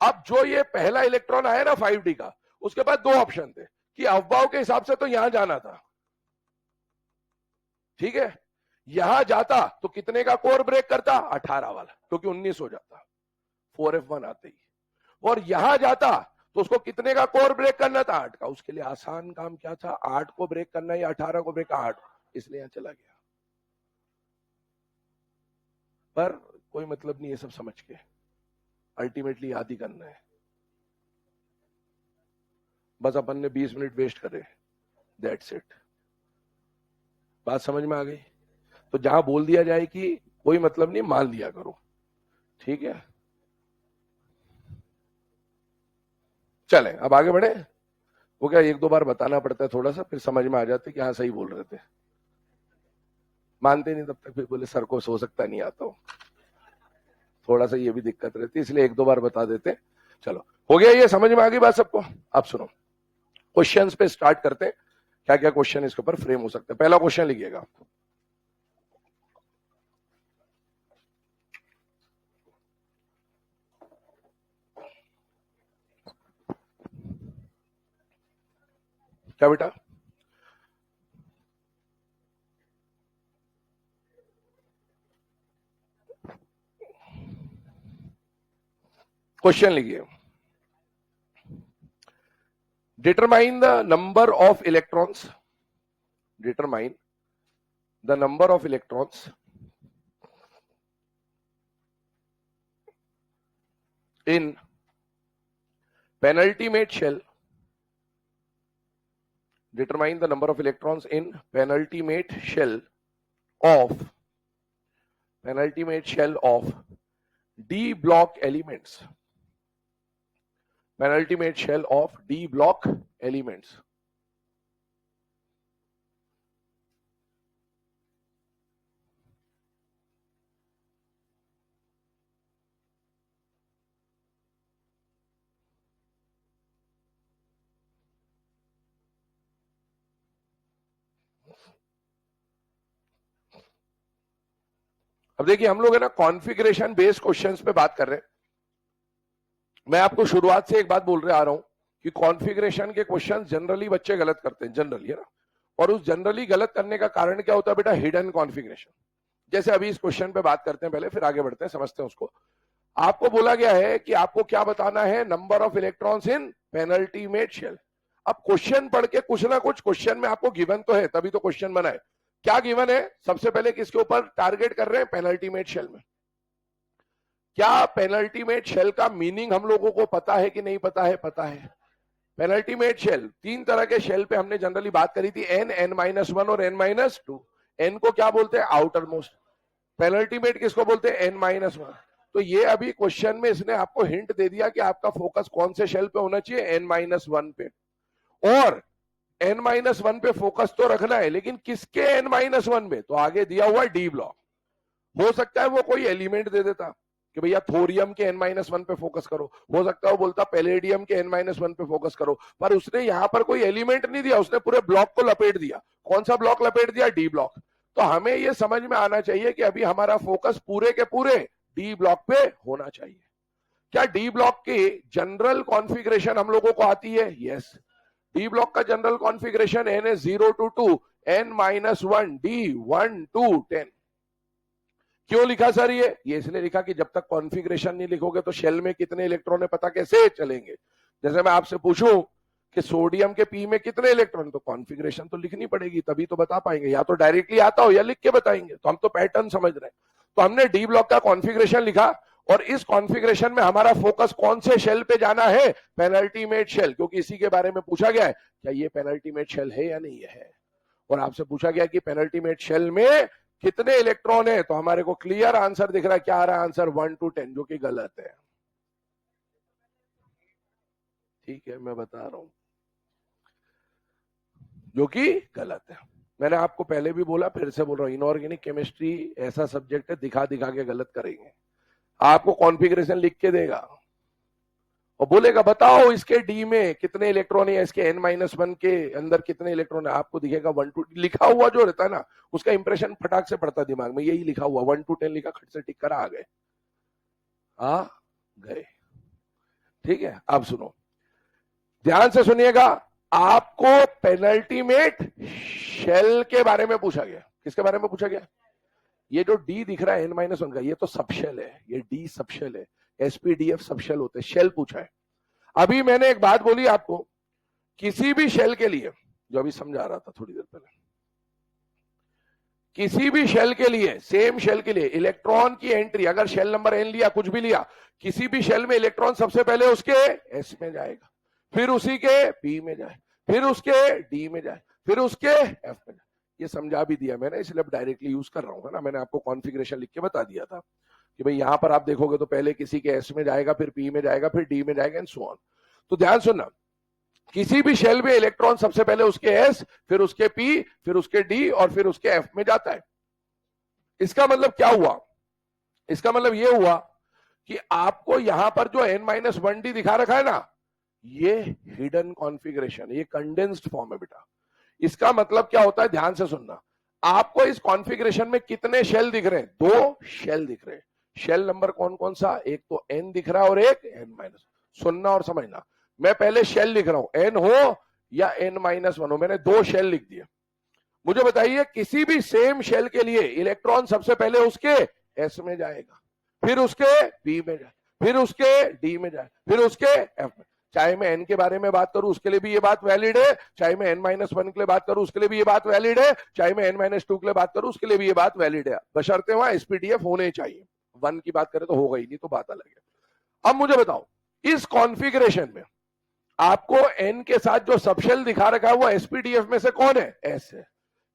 अब जो ये पहला इलेक्ट्रॉन आया ना 5d का, उसके बाद दो ऑप्शन थे कि अफबाउ के हिसाब से तो यहां जाना था, ठीक है, यहां जाता तो कितने का कोर ब्रेक करता, 18 वाला, क्योंकि 19 हो जाता 4f1 आते ही, और यहां जाता तो उसको कितने का कोर ब्रेक करना था, 8 का। उसके लिए आसान काम क्या था, 8 को ब्रेक करना या 18 को ब्रेक, 8, इसलिए यहां चला गया। पर कोई मतलब नहीं है सब समझ के, अल्टीमेटली याद ही करना है, बस अपन ने 20 मिनट वेस्ट करे, दैट्स इट। बात समझ में आ गई? तो जहां बोल दिया जाए कि कोई मतलब नहीं, मान लिया करो, ठीक है। चले अब आगे बढ़े। वो क्या एक दो बार बताना पड़ता है थोड़ा सा, फिर समझ में आ जाते कि हाँ सही बोल रहे थे। मानते नहीं तब तक, फिर बोले सर को हो सकता नहीं आता हो, थोड़ा सा ये भी दिक्कत रहती है, इसलिए एक दो बार बता देते। चलो हो गया, ये समझ में आ गई बात सबको। अब सुनो, क्वेश्चंस पे स्टार्ट करते हैं, क्या क्या क्वेश्चन इसके ऊपर फ्रेम हो सकते हैं। पहला क्वेश्चन लिखिएगा, क्या बेटा, क्वेश्चन लिखिए, determine the number of electrons, determine the number of electrons in penultimate shell, determine the number of electrons in penultimate shell of D block elements, penultimate shell of D block elements। अब देखिए, हम लोग है ना configuration based questions पे बात कर रहे हैं। मैं आपको शुरुआत से एक बात बोल रहे आ रहा हूं कि कॉन्फ़िगरेशन के क्वेश्चंस जनरली बच्चे गलत करते हैं, जनरली, है ना। और उस जनरली गलत करने का कारण क्या होता है बेटा, हिडन कॉन्फ़िगरेशन। जैसे अभी इस क्वेश्चन पे बात करते हैं, पहले फिर आगे बढ़ते हैं, समझते हैं उसको। आपको बोला गया है कि आपको क्या बताना है, number of electrons in penultimate shell. अब क्वेश्चन पढ़ के कुछ ना कुछ क्वेश्चन में आपको गिवन तो है, तभी तो क्वेश्चन बना है। क्या गिवन है, सबसे पहले किसके ऊपर टारगेट कर रहे हैं, पेनल्टीमेट शेल में। क्या पेनल्टीमेट शेल का मीनिंग हम लोगों को पता है कि नहीं पता है, पता है। पेनल्टीमेट शेल, तीन तरह के शेल पे हमने जनरली बात करी थी, एन, n-1 और n-2। एन को क्या बोलते हैं? Outer most. पेनल्टीमेट किसको बोलते हैं? n-1। तो ये अभी क्वेश्चन में इसने आपको हिंट दे दिया कि आपका फोकस कौन से शेल पे होना चाहिए? n-1 पे। और n-1 पे फोकस तो रखना है, लेकिन किसके n-1 पे? तो आगे दिया हुआ डी ब्लॉक। हो सकता है वो कोई एलिमेंट दे देता कि भैया थोरियम के n-1 पे फोकस करो, हो सकता है वो बोलता पैलेडियम के n-1 पे फोकस करो, पर उसने यहां पर कोई एलिमेंट नहीं दिया, उसने पूरे ब्लॉक को लपेट दिया। कौन सा ब्लॉक लपेट दिया? D block. तो हमें ये समझ में आना चाहिए कि अभी हमारा फोकस पूरे के पूरे डी ब्लॉक पे होना चाहिए। क्या डी ब्लॉक की जनरल कॉन्फ़िगरेशन हम लोगों को आती है? यस। डी ब्लॉक का जनरल कॉन्फ़िगरेशन n है 0 to 2, n-1, d 1 to 10। क्यों लिखा सर ये इसलिए लिखा कि जब तक कॉन्फ़िगरेशन नहीं लिखोगे तो शेल में कितने इलेक्ट्रॉन है पता कैसे चलेंगे? जैसे मैं आपसे पूछूं कि सोडियम के पी में कितने इलेक्ट्रॉन, तो कॉन्फ़िगरेशन तो लिखनी पड़ेगी, तभी तो बता पाएंगे। या तो डायरेक्टली आता हो या लिख के बताएंगे, तो हम तो पैटर्न समझ रहे हैं। तो हमने डी ब्लॉक का कॉन्फ़िगरेशन लिखा, और इस कॉन्फ़िगरेशन में हमारा फोकस कौन से शेल पे जाना है? पेनल्टीमेट शेल, क्योंकि इसी के बारे में पूछा गया है क्या ये पेनल्टीमेट शेल है या नहीं है। और आपसे पूछा गया कि पेनल्टीमेट शेल में कितने इलेक्ट्रॉन है, तो हमारे को क्लियर आंसर दिख रहा है। क्या आ रहा है आंसर? 1 to 10, जो कि गलत है। ठीक है, मैं बता रहा हूं, जो कि गलत है। मैंने आपको पहले भी बोला, फिर से बोल रहा हूं, इनऑर्गेनिक केमिस्ट्री ऐसा सब्जेक्ट है, दिखा दिखा के गलत करेंगे। आपको कॉन्फ़िगरेशन लिख के देगा और बोलेगा बताओ इसके डी में कितने इलेक्ट्रॉन है, इसके n-1 के अंदर कितने इलेक्ट्रॉन है। आपको दिखेगा 1 to, लिखा हुआ जो रहता है ना, उसका इंप्रेशन फटाक से पड़ता दिमाग में, यही लिखा हुआ 1 to 10 लिखा, खट से टिक कर आ गए। ठीक है, अब सुनो, ध्यान से सुनिएगा। आपको पेनल्टीमेट शेल के बारे में पूछा गया। किसके बारे में पूछा गया? ये जो डी दिख रहा है n-1 का, ये तो सबशेल है, ये डी सबशेल है, एसपीडीएफ सबशेल होते हैं, शेल पूछा है। अभी मैंने एक बात बोली आपको, किसी भी शेल के लिए, जो अभी समझा रहा था थोड़ी देर पहले, किसी भी शेल के लिए, सेम शेल के लिए इलेक्ट्रॉन की एंट्री, अगर शेल नंबर एन लिया, कुछ भी लिया, किसी भी शेल में इलेक्ट्रॉन सबसे पहले उसके एस में जाएगा, फिर उसी के पी में जाए, फिर उसके डी में जाए, फिर उसके एफ में जाए। ये समझा भी दिया मैंने, इसलिए डायरेक्टली यूज कर रहा हूं ना। मैंने आपको कॉन्फ़िगरेशन लिख के बता दिया था कि भाई यहां पर आप देखोगे तो पहले किसी के एस में जाएगा, फिर पी में जाएगा, फिर डी में जाएगा, एंड सो ऑन। तो ध्यान सुनना, किसी भी शेल में इलेक्ट्रॉन सबसे पहले उसके एस, फिर उसके पी, फिर उसके डी और फिर उसके एफ में जाता है। इसका मतलब क्या हुआ? इसका मतलब यह हुआ कि आपको यहां पर जो n-1d दिखा रखा है ना, ये हिडन कॉन्फ़िगरेशन, ये कंडेंस्ड फॉर्म है बेटा। इसका मतलब क्या होता है? ध्यान से सुनना, आपको इस कॉन्फ़िगरेशन में कितने शेल दिख रहे हैं? 2 शेल दिख रहे हैं। शेल नंबर कौन कौन सा? एक तो n दिख रहा है और एक n-। सुनना और समझना, मैं पहले शेल लिख रहा हूं, n हो या n-1 हो, मैंने 2 शेल लिख दिए। मुझे बताइए, किसी भी सेम शेल के लिए इलेक्ट्रॉन सबसे पहले उसके एस में जाएगा, फिर उसके पी में जाए, फिर उसके डी में जाए, फिर उसके एफ में। चाहे मैं n के बारे में बात करूं उसके लिए भी ये बात वैलिड है, चाहे मैं n-1 के लिए बात करूं उसके लिए भी ये बात वैलिड है, चाहे मैं n-2 के लिए बात करूं उसके लिए भी ये बात वैलिड है, बशर्ते वहां एसपीडीएफ होने चाहिए। 1 की बात करें तो होगा ही नहीं, तो बात अलग है। अब मुझे बताओ, इस कॉन्फ़िगरेशन में आपको n के साथ जो सबशेल दिखा रखा है वो एसपीडीएफ में से कौन है? एस है।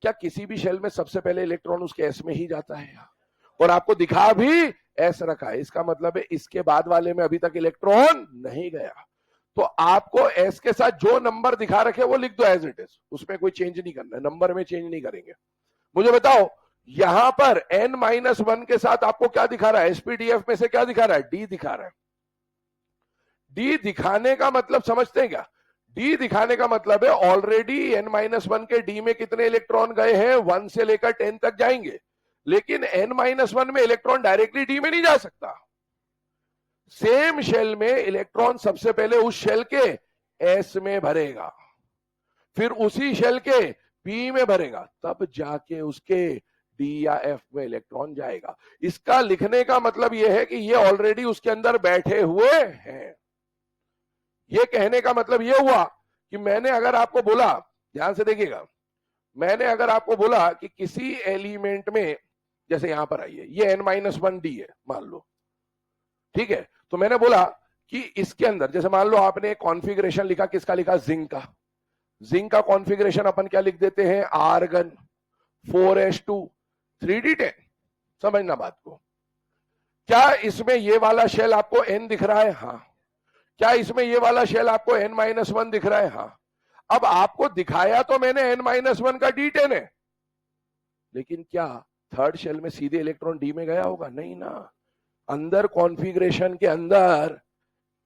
क्या किसी भी शेल में सबसे पहले इलेक्ट्रॉन उसके एस में ही जाता है? और आपको दिखा भी एस रखा है, इसका मतलब है इसके बाद वाले में अभी तक इलेक्ट्रॉन नहीं गया। तो आपको एस के साथ जो नंबर दिखा रखे वो लिख दो एज इट इज, उसमें कोई चेंज नहीं करना है, नंबर में चेंज नहीं करेंगे। मुझे बताओ, यहां पर n-1 के साथ आपको क्या दिखा रहा है? एसपीडीएफ में से क्या दिखा रहा है? डी दिखा रहा है। डी दिखाने का मतलब समझते हैं क्या? डी दिखाने का मतलब है ऑलरेडी n-1 के डी में कितने इलेक्ट्रॉन गए हैं? 1 से लेकर 10 तक जाएंगे, लेकिन n-1 में इलेक्ट्रॉन डायरेक्टली डी में नहीं जा सकता। सेम शेल में इलेक्ट्रॉन सबसे पहले उस शेल के एस में भरेगा, फिर उसी शेल के पी में भरेगा, तब जाके उसके डी या एफ में इलेक्ट्रॉन जाएगा। इसका लिखने का मतलब यह है कि ये ऑलरेडी उसके अंदर बैठे हुए हैं। ये कहने का मतलब यह हुआ कि मैंने अगर आपको बोला, ध्यान से देखिएगा, मैंने अगर आपको बोला कि किसी एलिमेंट में, जैसे यहां पर आइए, ये n-1d है मान लो, ठीक है, तो मैंने बोला कि इसके अंदर जैसे मान लो आपने कॉन्फ़िगरेशन लिखा, किसका लिखा, जिंक का। जिंक का कॉन्फ़िगरेशन अपन क्या लिख देते हैं, आर्गन 4s2 3d10। समझना बात को। क्या इसमें ये वाला शेल आपको n दिख रहा है? हाँ। क्या इसमें ये वाला शेल आपको n-1 दिख रहा है? हाँ। अब आपको दिखाया तो मैंने n-1 का d10 है, लेकिन क्या थर्ड शेल में सीधे इलेक्ट्रॉन डी में गया होगा? नहीं ना। अंदर कॉन्फ़िगरेशन के अंदर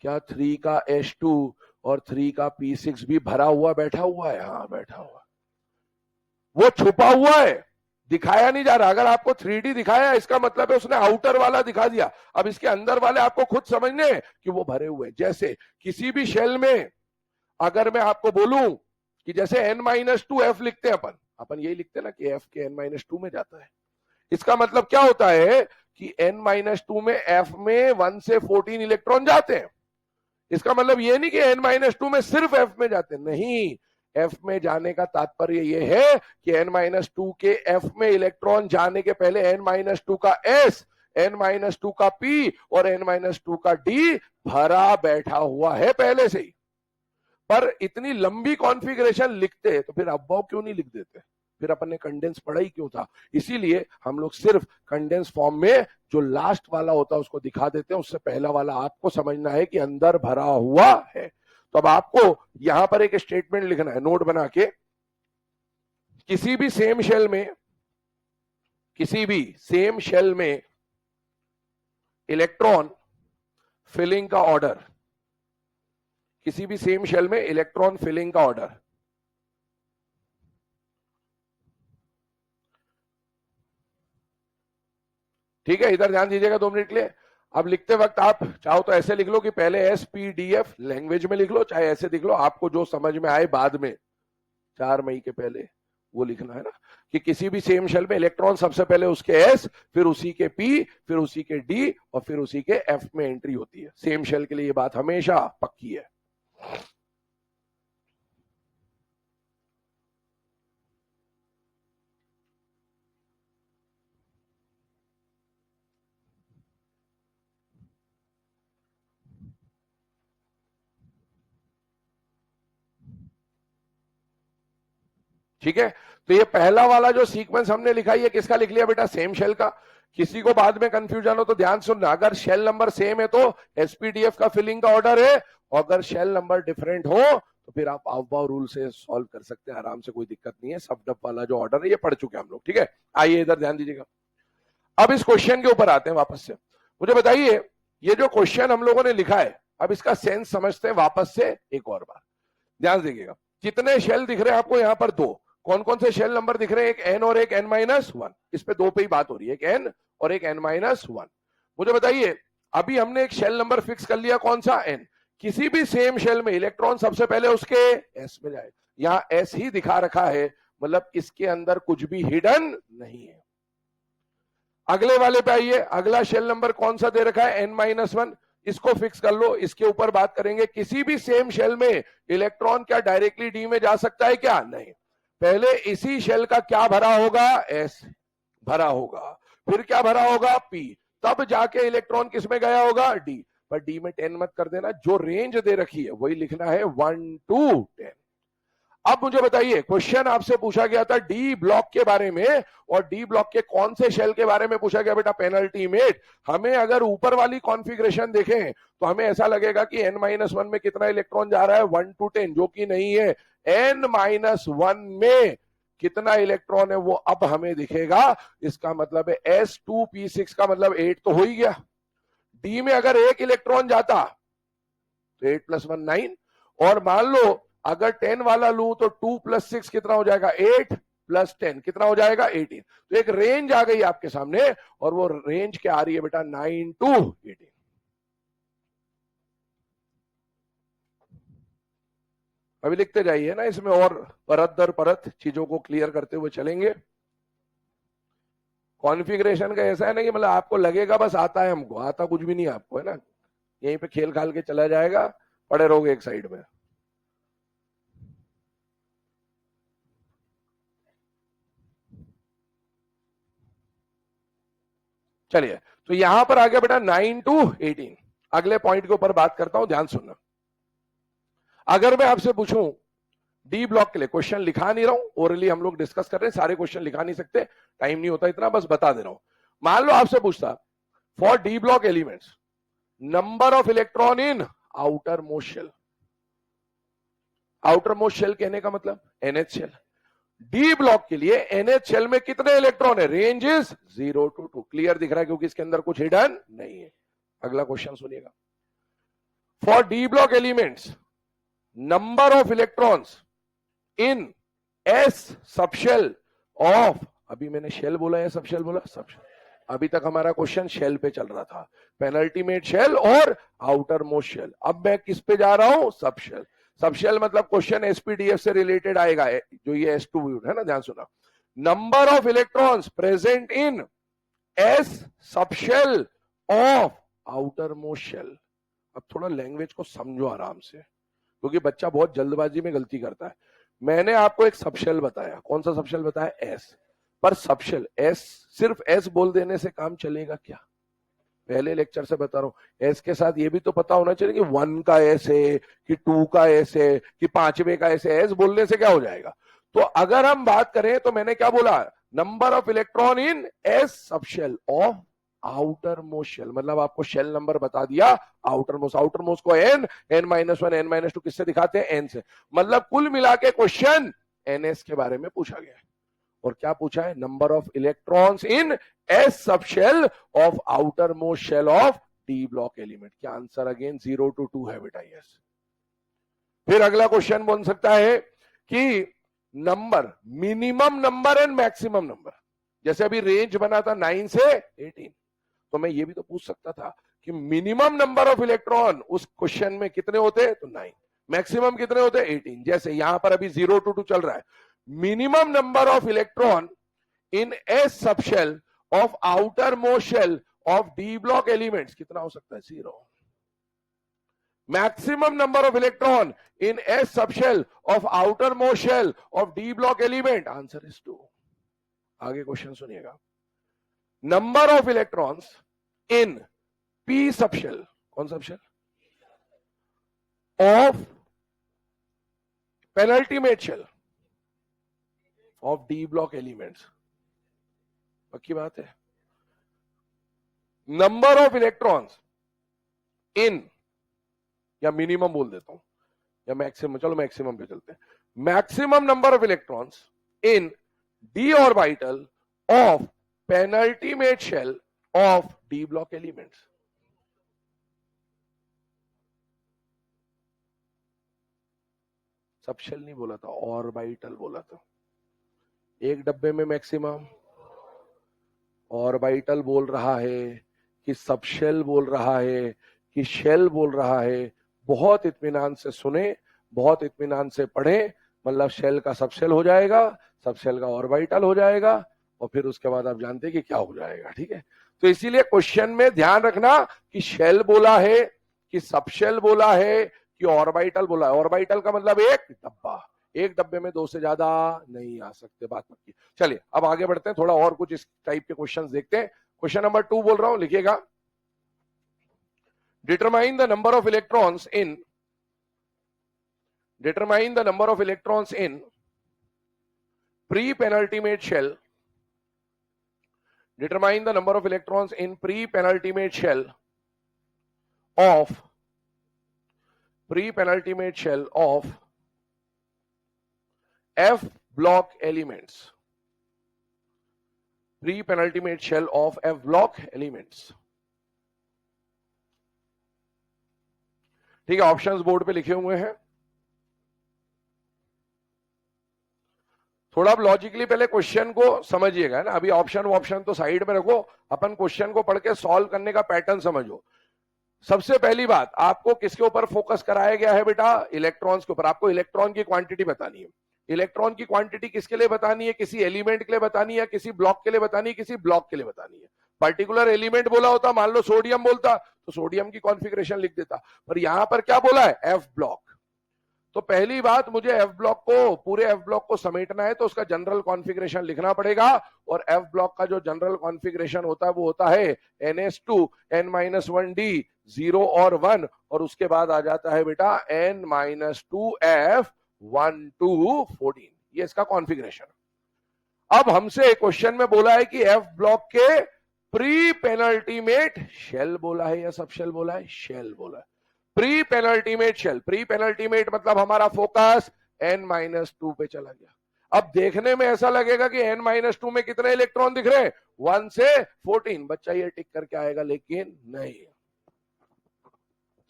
क्या 3 का H2 और 3 का P6 भी भरा हुआ बैठा हुआ है? हाँ बैठा हुआ। वो छुपा हुआ है, दिखाया नहीं जा रहा। अगर आपको 3D दिखाया, इसका मतलब है उसने आउटर वाला दिखा दिया। अब इसके अंदर वाले आपको खुद समझने हैं कि वो भरे हुए। जैसे किसी भी शेल में अगर मैं आपको बोलूं कि जैसे n-2 f लिखते हैं अपन यही लिखते हैं ना कि f के n-2 में जाता है। इसका मतलब क्या होता है कि n-2 में f में 1 से 14 इलेक्ट्रॉन जाते हैं। इसका मतलब ये नहीं कि n-2 में सिर्फ f में जाते, नहीं। f में जाने का तात्पर्य ये है कि n-2 के f में इलेक्ट्रॉन जाने के पहले n-2 का s, n-2 का p और n-2 का d भरा बैठा हुआ है पहले से ही। पर इतनी लंबी कॉन्फ़िगरेशन लिखते तो फिर अबव क्यों नहीं लिख देते? फिर अपन ने कंडेंस पढ़ा ही क्यों था? इसीलिए हम लोग सिर्फ कंडेंस फॉर्म में जो लास्ट वाला होता है उसको दिखा देते हैं। उससे पहला वाला आपको समझना है कि अंदर भरा हुआ है। तो अब आपको यहां पर एक स्टेटमेंट लिखना है नोट बना के। किसी भी सेम शेल में इलेक्ट्रॉन फिलिंग का ऑर्डर, किसी भी सेम शेल में इलेक्ट्रॉन फिलिंग का ऑर्डर, ठीक है। इधर ध्यान दीजिएगा 2 मिनट के लिए। अब लिखते वक्त आप चाहो तो ऐसे लिख लो कि पहले SPDF लैंग्वेज में लिख लो, चाहे ऐसे लिख लो, आपको जो समझ में आए बाद में 4 मई के पहले वो लिखना है ना, कि किसी भी सेम शेल में इलेक्ट्रॉन सबसे पहले उसके S, फिर उसी के P, फिर उसी के D और फिर उसी के F में एंट्री होती है। सेम शेल के लिए ये बात हमेशा पक्की है। ठीक है। तो ये पहला वाला जो सीक्वेंस हमने लिखा है, ये किसका लिख लिया बेटा? सेम शेल का। किसी को बाद में कंफ्यूजन हो तो ध्यान सुनना, अगर शेल नंबर सेम है तो SPDF का फिलिंग का ऑर्डर है, और अगर शेल नंबर डिफरेंट हो तो फिर आप अफवाह रूल से सॉल्व कर सकते हैं आराम से, कोई दिक्कत नहीं है। सब डब वाला जो ऑर्डर है ये पढ़ चुके हैं हम लोग, ठीक है। आइए इधर ध्यान दीजिएगा। अब इस क्वेश्चन के ऊपर आते हैं वापस से। मुझे बताइए, ये जो क्वेश्चन हम लोगों ने लिखा है, अब इसका सेंस समझते हैं वापस से एक और बार। ध्यान दीजिएगा, कितने शेल दिख रहे हैं आपको यहाँ पर? 2। कौन कौन से शेल नंबर दिख रहे हैं? एक n और एक n-1। इस पे 2 पे ही बात हो रही है, एक n और एक n-1। मुझे बताइए, अभी हमने एक शेल नंबर फिक्स कर लिया, कौन सा? n। किसी भी सेम शेल में इलेक्ट्रॉन सबसे पहले उसके s में जाए। यहां s ही दिखा रखा है, मतलब इसके अंदर कुछ भी हिडन नहीं है। अगले वाले पे आइए, अगला शेल नंबर कौन सा दे रखा है? n-1। इसको फिक्स कर लो, इसके ऊपर बात करेंगे। किसी भी सेम शेल में इलेक्ट्रॉन क्या डायरेक्टली डी में जा सकता है? क्या नहीं। पहले इसी शेल का क्या भरा होगा? S भरा होगा। फिर क्या भरा होगा? P। तब जाके इलेक्ट्रॉन किस में गया होगा? D। पर D में 10 मत कर देना, जो रेंज दे रखी है वही लिखना है, 1 to 10। अब मुझे बताइए, क्वेश्चन आपसे पूछा गया था डी ब्लॉक के बारे में, और डी ब्लॉक के कौन से शेल के बारे में पूछा गया बेटा? Penultimate. हमें अगर ऊपर वाली कॉन्फ़िगरेशन देखें तो हमें ऐसा लगेगा कि n-1 में कितना इलेक्ट्रॉन जा रहा है? 1 to 10, जो कि नहीं है। n-1 में कितना इलेक्ट्रॉन है वो अब हमें दिखेगा। इसका मतलब है S2P6 का मतलब 8 तो हो ही गया। डी में अगर 1 इलेक्ट्रॉन जाता तो 8 + 1 9, और मान लो अगर 10 वाला लूं तो 2 + 6 कितना हो जाएगा? 8 + 10 कितना हो जाएगा? 18। तो एक रेंज आ गई आपके सामने, और वो रेंज क्या आ रही है बेटा? 9 to 18। अभी लिखते जाइए ना, इसमें और परत दर परत चीजों को क्लियर करते हुए चलेंगे। कॉन्फ़िगरेशन का ऐसा है ना कि मतलब आपको लगेगा बस आता है, हमको आता कुछ भी नहीं आपको, है ना। यहीं पे खेल खाल के चला जाएगा, पड़े रहोगे एक साइड में। चलिए, तो यहां पर आ गया बेटा 9 to 18। अगले पॉइंट के ऊपर बात करता हूं, ध्यान सुनना। अगर मैं आपसे पूछूं डी ब्लॉक के लिए, क्वेश्चन लिखा नहीं रहा हूं, ओरली हम लोग डिस्कस कर रहे हैं, सारे क्वेश्चन लिखा नहीं सकते, टाइम नहीं होता इतना, बस बता दे रहा हूं। मान लो आपसे पूछता for d block elements number of electron in outer most shell. Outer most shell कहने का मतलब एनएच शेल। डी ब्लॉक के लिए एनएच शेल में कितने इलेक्ट्रॉन है? Range is 0 to 2। क्लियर दिख रहा है क्योंकि इसके अंदर कुछ हिडन नहीं है। अगला क्वेश्चन सुनिएगा। For d block elements number of electrons in S subshell of, अभी मैंने शेल बोला या सबशेल बोला? सबशेल। अभी तक हमारा क्वेश्चन शेल पे चल रहा था, पेनल्टीमेट शेल और आउटर मोस्ट शेल। अब मैं किस पे जा रहा हूं? सबशेल। सबशेल मतलब क्वेश्चन एसपीडीएफ से रिलेटेड आएगा, जो ये S2 है ना, ध्यान सुना। Number of electrons present in S subshell of outer most shell. अब थोड़ा लैंग्वेज को समझो आराम से, क्योंकि बच्चा बहुत जल्दबाजी में गलती करता है। मैंने आपको एक सबशेल बताया, कौन सा सबशेल बताया? एस। पर सबशेल एस, सिर्फ एस बोल देने से काम चलेगा क्या? पहले लेक्चर से बता रहा हूं, एस के साथ ये भी तो पता होना चाहिए कि 1 का एस है कि 2 का एस है कि 5वें का एस है। एस बोलने से क्या हो जाएगा? तो अगर हम बात करें तो मैंने क्या बोला? Number of electron in S subshell of outer most shell, मतलब आपको शेल नंबर बता दिया आउटर मोस्ट। आउटर मोस्ट को n, n-1, n-2 किससे दिखाते हैं? n से। मतलब कुल मिला के क्वेश्चन ns के बारे में पूछा गया है। और क्या पूछा है? Number of electrons in S subshell of outer most shell of D block element. क्या आंसर? अगेन 0 to 2 है बेटा, यस। फिर अगला क्वेश्चन बन सकता है कि number, minimum number and maximum number. जैसे अभी रेंज बना था 9 से 18, तो मैं ये भी तो पूछ सकता था कि मिनिमम नंबर ऑफ इलेक्ट्रॉन उस क्वेश्चन में कितने होते? तो 9। मैक्सिमम कितने होते? 18। जैसे यहां पर अभी 0 to 2 चल रहा है। Minimum number of electron in S subshell of outer most shell of D block elements कितना हो सकता है? 0। Maximum number of electron in S subshell of outer most shell of D block element, answer is 2। आगे question सुनिएगा। Number of electrons in P subshell, कौन subshell? Of penultimate shell of D block elements. पक्की बात है। Number of electrons इन, या minimum बोल देता हूं या मैक्सिमम, चलो मैक्सिमम पे चलते हैं। Maximum number of electrons in d orbital of penultimate shell of D block elements. Subshell नहीं बोला था, ऑर्बिटल बोला था। एक डब्बे में मैक्सिमम, ऑर्बिटल बोल रहा है कि सबशेल बोल रहा है कि शेल बोल रहा है? बहुत इत्मीनान से सुने, बहुत इत्मीनान से पढ़े। मतलब शेल का सबशेल हो जाएगा, सबशेल का ऑर्बिटल हो जाएगा, और फिर उसके बाद आप जानते हैं कि क्या हो जाएगा। ठीक है, तो इसीलिए क्वेश्चन में ध्यान रखना कि शेल बोला है कि सबशेल बोला है कि ऑर्बिटल बोला है। ऑर्बिटल का मतलब एक डब्बा, एक डब्बे में 2 से ज्यादा नहीं आ सकते, बात पक्की। चलिए अब आगे बढ़ते हैं, थोड़ा और कुछ इस टाइप के क्वेश्चंस देखते हैं। क्वेश्चन नंबर 2 बोल रहा हूं, लिखिएगा। Determine the number of electrons in, determine the number of electrons in pre-penultimate shell, determine the number of electrons in pre-penultimate shell of F block elements, pre-penultimate shell of F block elements। ठीक है, options board पे लिखे हुए हैं। थोड़ा logically पहले question को समझिएगा ना। अभी ऑप्शन तो साइड में रखो, अपन क्वेश्चन को पढ़ के सॉल्व करने का पैटर्न समझो। सबसे पहली बात, आपको किसके ऊपर फोकस कराया गया है बेटा? इलेक्ट्रॉन्स के ऊपर। आपको इलेक्ट्रॉन की क्वांटिटी बतानी है। इलेक्ट्रॉन की क्वांटिटी किसके लिए बतानी है? किसी एलिमेंट के लिए बतानी है, किसी ब्लॉक के लिए बतानी है, किसी ब्लॉक के लिए बतानी है। पर्टिकुलर एलिमेंट बोला होता, मान लो सोडियम बोलता तो सोडियम की कॉन्फ़िगरेशन लिख देता, पर यहां पर क्या बोला है? F block. तो पहली बात, मुझे एफ ब्लॉक को, पूरे एफ ब्लॉक को समेटना है तो उसका जनरल कॉन्फ़िगरेशन लिखना पड़ेगा। और एफ ब्लॉक का जो जनरल कॉन्फ़िगरेशन होता है वो होता है NH2 N-1D 0 और 1, और उसके बाद आ जाता है बेटा n-2f 1 to 14। ये इसका कॉन्फ़िगरेशन। अब हमसे क्वेश्चन में बोला है कि एफ ब्लॉक के प्री पेनल्टीमेट शेल बोला है या सब शेल बोला है? शेल बोला है। Pre penultimate shell, pre penultimate मतलब हमारा फोकस n-2 पे चला गया। अब देखने में ऐसा लगेगा कि n-2 में कितने इलेक्ट्रॉन दिख रहे हैं? 1 से 14। बच्चा ये टिक करके आएगा, लेकिन नहीं।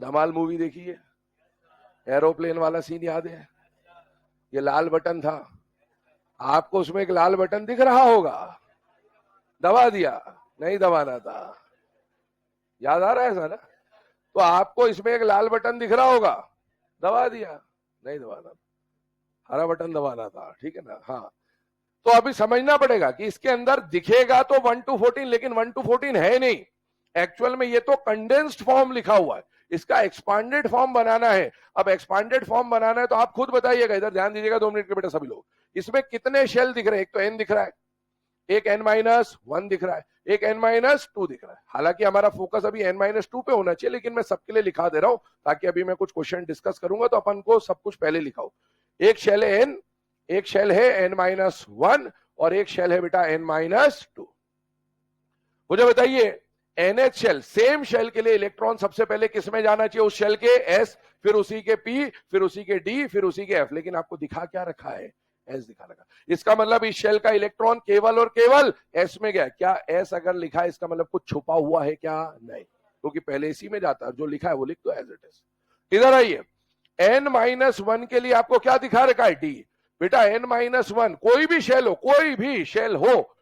धमाल मूवी देखी है? एरोप्लेन वाला सीन याद है? ये लाल बटन था, आपको उसमें एक लाल बटन दिख रहा होगा, दबा दिया, नहीं दबाना था। याद आ रहा है सर? तो आपको इसमें एक लाल बटन दिख रहा होगा, दबा दिया, नहीं दबाना, हरा बटन दबाना था, ठीक है ना? हाँ, तो अभी समझना पड़ेगा कि इसके अंदर दिखेगा तो 1 to 14, लेकिन 1 to 14 है नहीं एक्चुअल में। ये तो कंडेंस्ड फॉर्म लिखा हुआ है, इसका एक्सपांडेड फॉर्म बनाना है। अब एक्सपांडेड फॉर्म बनाना है तो आप खुद बताइएगा, इधर ध्यान दीजिएगा 2 मिनट के बेटा सभी लोग। इसमें कितने शेल दिख रहे हैं? एक तो n दिख रहा है, एक n-1 दिख रहा है, एक n-2 दिख रहा है। हालांकि हमारा फोकस अभी n-2 पे होना चाहिए, लेकिन मैं सबके लिए लिखा दे रहा हूं ताकि अभी मैं कुछ क्वेश्चन डिस्कस करूंगा तो अपन को सब कुछ पहले लिखा हो। एक शेल है n, एक शेल है n-1 और एक शेल है बेटा n-2। मुझे बताइए NH शेल, सेम शेल के लिए इलेक्ट्रॉन सबसे पहले किस में जाना चाहिए? उस शेल के S, फिर उसी के P, फिर उसी के D, फिर उसी के F। लेकिन आपको दिखा क्या रखा है? S दिखा रखा। इसका मतलब इस शेल का इलेक्ट्रॉन केवल और केवल S में गया। क्या S अगर लिखा है इसका मतलब कुछ छुपा हुआ है क्या? नहीं, क्योंकि पहले इसी में जाता है, जो लिखा है वो लिख दो एज इट इज। इधर आइए, n-1 के लिए आपको क्या दिखा रखा है? D। बेटा n-1 कोई भी शेल हो, कोई भी शेल हो,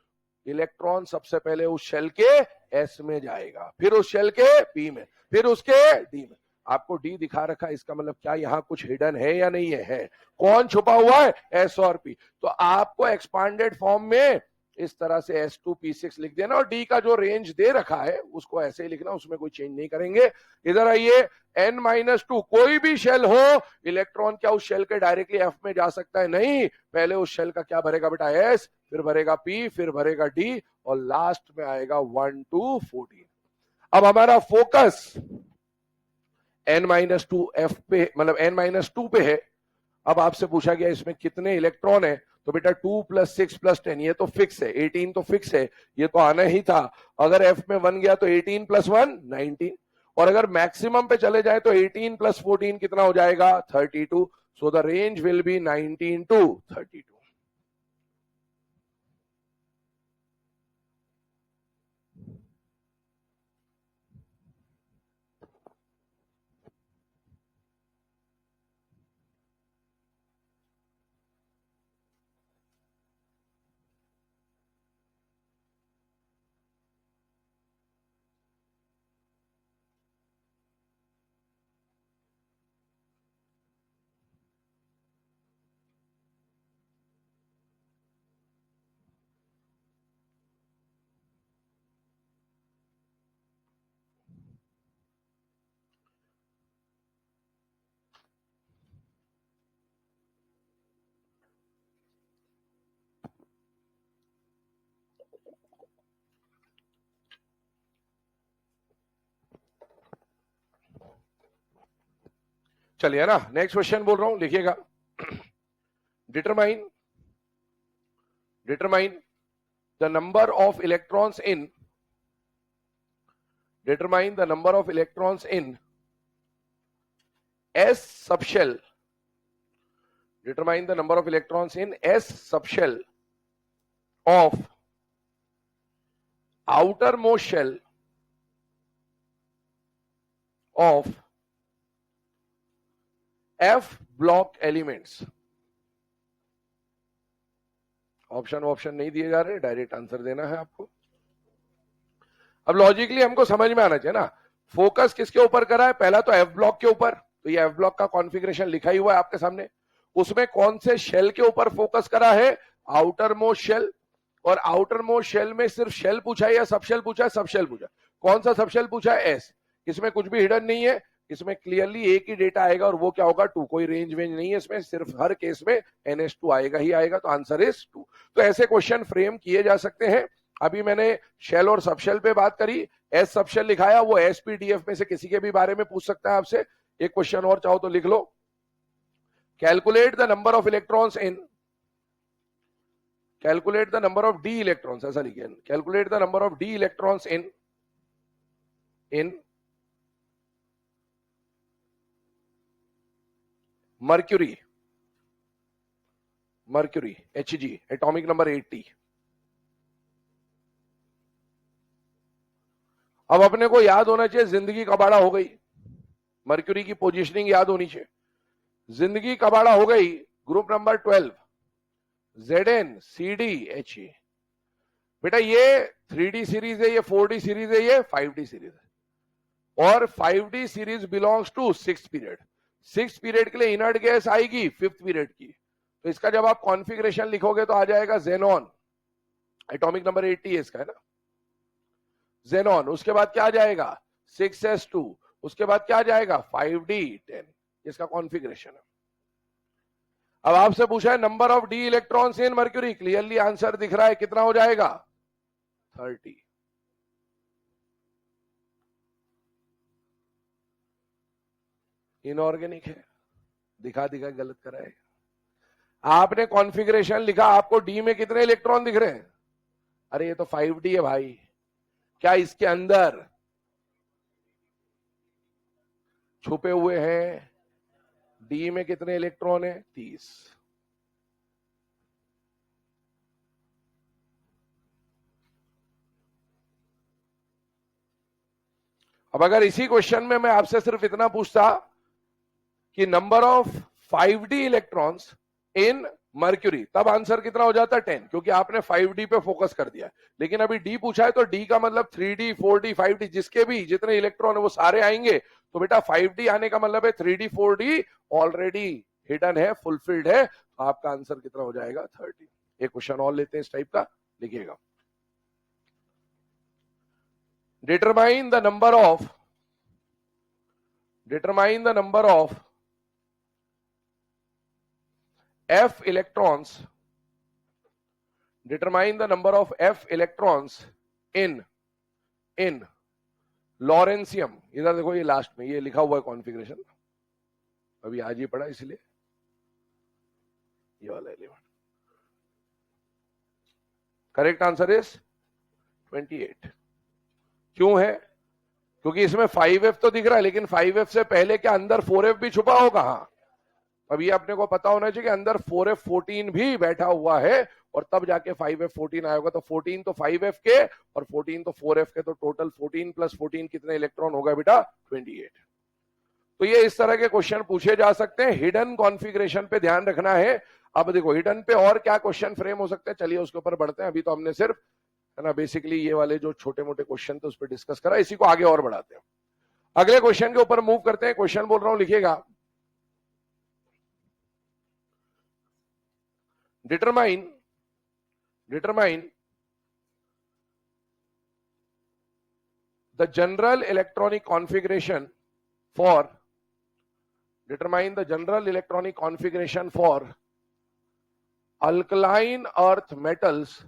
इलेक्ट्रॉन सबसे पहले उस शेल के S में जाएगा, फिर उस शेल के P में, फिर उसके D में। आपको D दिखा रखा है, इसका मतलब क्या यहां कुछ हिडन है या नहीं है? है। कौन छुपा हुआ है? S और P। तो आपको एक्सपांडेड फॉर्म में इस तरह से S2P6 लिख देना, और D का जो रेंज दे रखा है उसको ऐसे ही लिखना, उसमें कोई चेंज नहीं करेंगे। इधर आइए, n-2 कोई भी शेल हो, इलेक्ट्रॉन क्या उस शेल के डायरेक्टली F में जा सकता है? नहीं, पहले उस शेल का क्या भरेगा बेटा? S, फिर भरेगा P, फिर भरेगा D, और लास्ट में आएगा 1 to 14। अब हमारा फोकस n-2 F पे, मतलब n-2 पे है। अब आपसे पूछा गया इसमें कितने इलेक्ट्रॉन है, तो बेटा 2 + 6 + 10, ये तो फिक्स है, 18 तो फिक्स है, ये तो आना ही था। अगर F में 1 गया तो 18 + 1 19, और अगर मैक्सिमम पे चले जाए तो 18 + 14 कितना हो जाएगा? 32। So the range will be 19 to 32। चलिए ना, नेक्स्ट क्वेश्चन बोल रहा हूं, लिखिएगा। Determine the number of electrons in, determine the number of electrons in S subshell, determine the number of electrons in S subshell of outermost shell of F block elements। Option नहीं दिए जा रहे, direct answer देना है आपको। अब logically हमको समझ में आना चाहिए ना, फोकस किसके ऊपर करा है? पहला तो एफ ब्लॉक के ऊपर, तो ये एफ ब्लॉक का कॉन्फ़िगरेशन लिखा ही हुआ है आपके सामने। उसमें कौन से शेल के ऊपर फोकस करा है? Outer most shell. और आउटर मोस्ट शेल में सिर्फ शेल पूछा है या सब शेल पूछा है? सब शेल पूछा। कौन सा सब शेल पूछा है? एस। इसमें कुछ भी हिडन नहीं है, इसमें क्लियरली एक ही डेटा आएगा, और वो क्या होगा? 2। कोई रेंज वेंज नहीं है इसमें, सिर्फ हर केस में NH2 आएगा ही आएगा, तो आंसर इज 2। तो ऐसे क्वेश्चन फ्रेम किए जा सकते हैं, अभी मैंने शेल और सबशेल पे बात करी, एस सबशेल लिखाया, वो एसपीडीएफ में से किसी के भी बारे में पूछ सकता है आपसे। एक क्वेश्चन और चाहो तो लिख लो। Calculate the number of electrons in, calculate the number of D electrons, ऐसा लिखे, calculate the number of D electrons in mercury, mercury Hg, atomic number 80। अब अपने को याद होना चाहिए जिंदगी कबाड़ा हो गई, मर्क्यूरी की पोजीशनिंग याद होनी चाहिए। जिंदगी कबाड़ा हो गई, ग्रुप नंबर 12 ZnCdHe। बेटा ये 3D सीरीज है, ये 4D सीरीज है, ये 5D सीरीज है, और 5D series belongs to 6th period. 6th period के लिए इनर्ट गैस आएगी 5th पीरियड की, तो इसका जब आप कॉन्फ़िगरेशन लिखोगे तो आ जाएगा जेनॉन, एटॉमिक नंबर 80 है इसका, है ना, जेनॉन। उसके बाद क्या आ जाएगा 6s2, उसके बाद क्या आ जाएगा 5d10, इसका कॉन्फ़िगरेशन है। अब आपसे पूछा है number of D electrons in mercury, clearly answer दिख रहा है, कितना हो जाएगा 30। इनऑर्गेनिक है, दिखा दिखा गलत कराएगा। आपने कॉन्फ़िगरेशन लिखा, आपको डी में कितने इलेक्ट्रॉन दिख रहे हैं? अरे ये तो 5d है भाई, क्या इसके अंदर छुपे हुए हैं? डी में कितने इलेक्ट्रॉन है? 30। अब अगर इसी क्वेश्चन में मैं आपसे सिर्फ इतना पूछता कि number of 5d electrons in mercury, तब आंसर कितना हो जाता? 10, क्योंकि आपने 5d पे फोकस कर दिया। लेकिन अभी d पूछा है तो d का मतलब 3d 4d 5d, जिसके भी जितने इलेक्ट्रॉन है वो सारे आएंगे। तो बेटा 5d आने का मतलब है 3d 4d ऑलरेडी हिडन है, फुलफिल्ड है, तो आपका आंसर कितना हो जाएगा? 30। एक क्वेश्चन और लेते हैं इस टाइप का, लिखिएगा। Determine the number of F electrons, determine the number of F electrons in Lawrencium। इधर देखो, ये लास्ट में ये लिखा हुआ है कॉन्फ़िगरेशन, अभी आज ही पढ़ा इसलिए ये वाला एलिमेंट। Correct answer is 28। क्यों है? क्योंकि इसमें 5F तो दिख रहा है, लेकिन 5F से पहले क्या अंदर 4F भी छुपा होगा? हाँ, अब ये अपने को पता होना चाहिए कि अंदर 4F14 भी बैठा हुआ है, और तब जाके 5F14 आया होगा। तो 14 तो 5F के और 14 तो 4F के, तो टोटल 14 प्लस 14 कितने इलेक्ट्रॉन होगा बेटा? 28। तो ये इस तरह के क्वेश्चन पूछे जा सकते हैं। हिडन कॉन्फ़िगरेशन पे ध्यान रखना है। अब देखो हिडन पे और क्या क्वेश्चन फ्रेम हो सकते हैं, चलिए उसके ऊपर बढ़ते हैं। अभी तो हमने सिर्फ, है ना, बेसिकली ये वाले जो छोटे मोटे क्वेश्चन थे उस पर डिस्कस करा, इसी को आगे और बढ़ाते हैं। अगले क्वेश्चन के ऊपर मूव करते हैं। क्वेश्चन बोल रहा हूं, लिखिएगा। Determine the general electronic configuration for alkaline earth metals,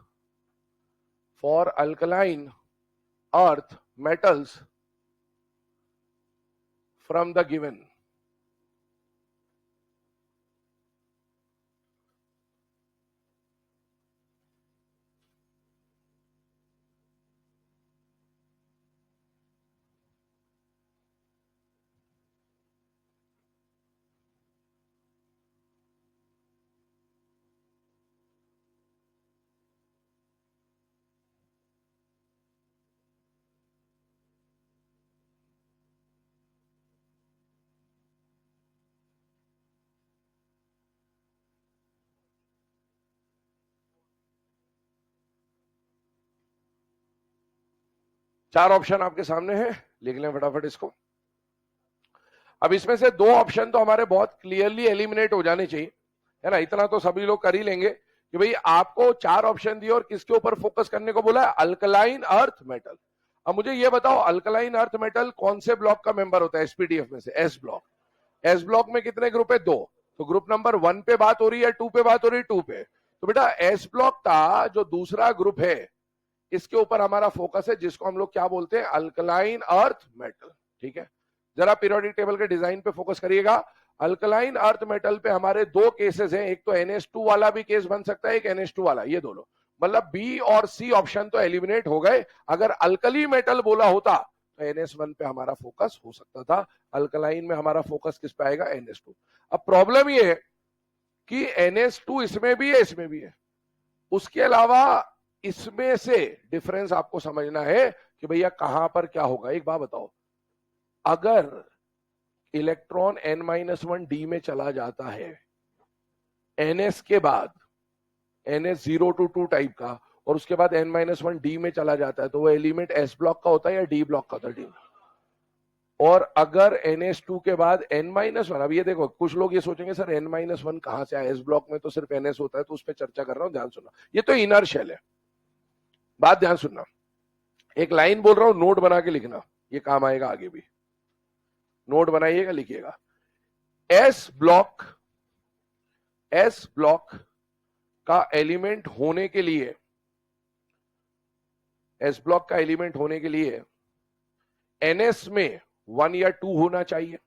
from the given। चार ऑप्शन आपके सामने हैं, लिख लें फटाफट इसको। अब इसमें से दो ऑप्शन तो हमारे बहुत क्लियरली एलिमिनेट हो जाने चाहिए, है ना, इतना तो सभी लोग कर ही लेंगे कि भाई आपको चार ऑप्शन दिए और किसके ऊपर फोकस करने को बोला है? Alkaline earth metal. अब मुझे ये बताओ, अल्कलाइन अर्थ मेटल कौन से ब्लॉक का मेंबर होता है एसपीडीएफ में से? S block. एस ब्लॉक में कितने ग्रुप है? 2। तो ग्रुप नंबर 1 पे बात हो रही है, 2 पे बात हो रही है? 2 पे। तो बेटा एस ब्लॉक का जो दूसरा ग्रुप है, इसके ऊपर हमारा फोकस है, जिसको हम लोग क्या बोलते हैं, अल्कलाइन अर्थ मेटल। ठीक है, जरा पीरियोडिक टेबल के डिजाइन पे फोकस करिएगा। अल्कलाइन अर्थ मेटल पे हमारे दो केसेस हैं, एक तो NH2 वाला भी केस बन सकता है, एक NH2 वाला, ये दोनों, मतलब बी और सी ऑप्शन तो एलिमिनेट हो गए। अगर अल्कली मेटल बोला होता तो NS1 पे हमारा फोकस हो सकता था, अल्कलाइन में हमारा फोकस किस पे आएगा, NH2। अब प्रॉब्लम ये है कि NH2 इसमें भी है, इसमें भी है। उसके अलावा इसमें से डिफरेंस आपको समझना है कि भैया कहां पर क्या होगा। एक बात बताओ, अगर इलेक्ट्रॉन N-1 डी में चला जाता है NS के बाद, NS 0 to 2 टाइप का, और उसके बाद N-1 डी में चला जाता है, तो वो एलिमेंट S ब्लॉक का होता है या D ब्लॉक का होता है, डी। और अगर NH2 के बाद N-1, अब ये देखो कुछ लोग ये सोचेंगे सर N-1 कहां से आया, S ब्लॉक में तो सिर्फ NS होता है, तो उस पर चर्चा कर रहा हूं, ध्यान सुनना। ये तो इनर शेल है, बात ध्यान सुनना। एक लाइन बोल रहा हूं, नोट बना के लिखना, ये काम आएगा आगे भी। नोट बनाइएगा, लिखिएगा। S ब्लॉक का एलिमेंट होने के लिए, S ब्लॉक का एलिमेंट होने के लिए NS में 1 या 2 होना चाहिए।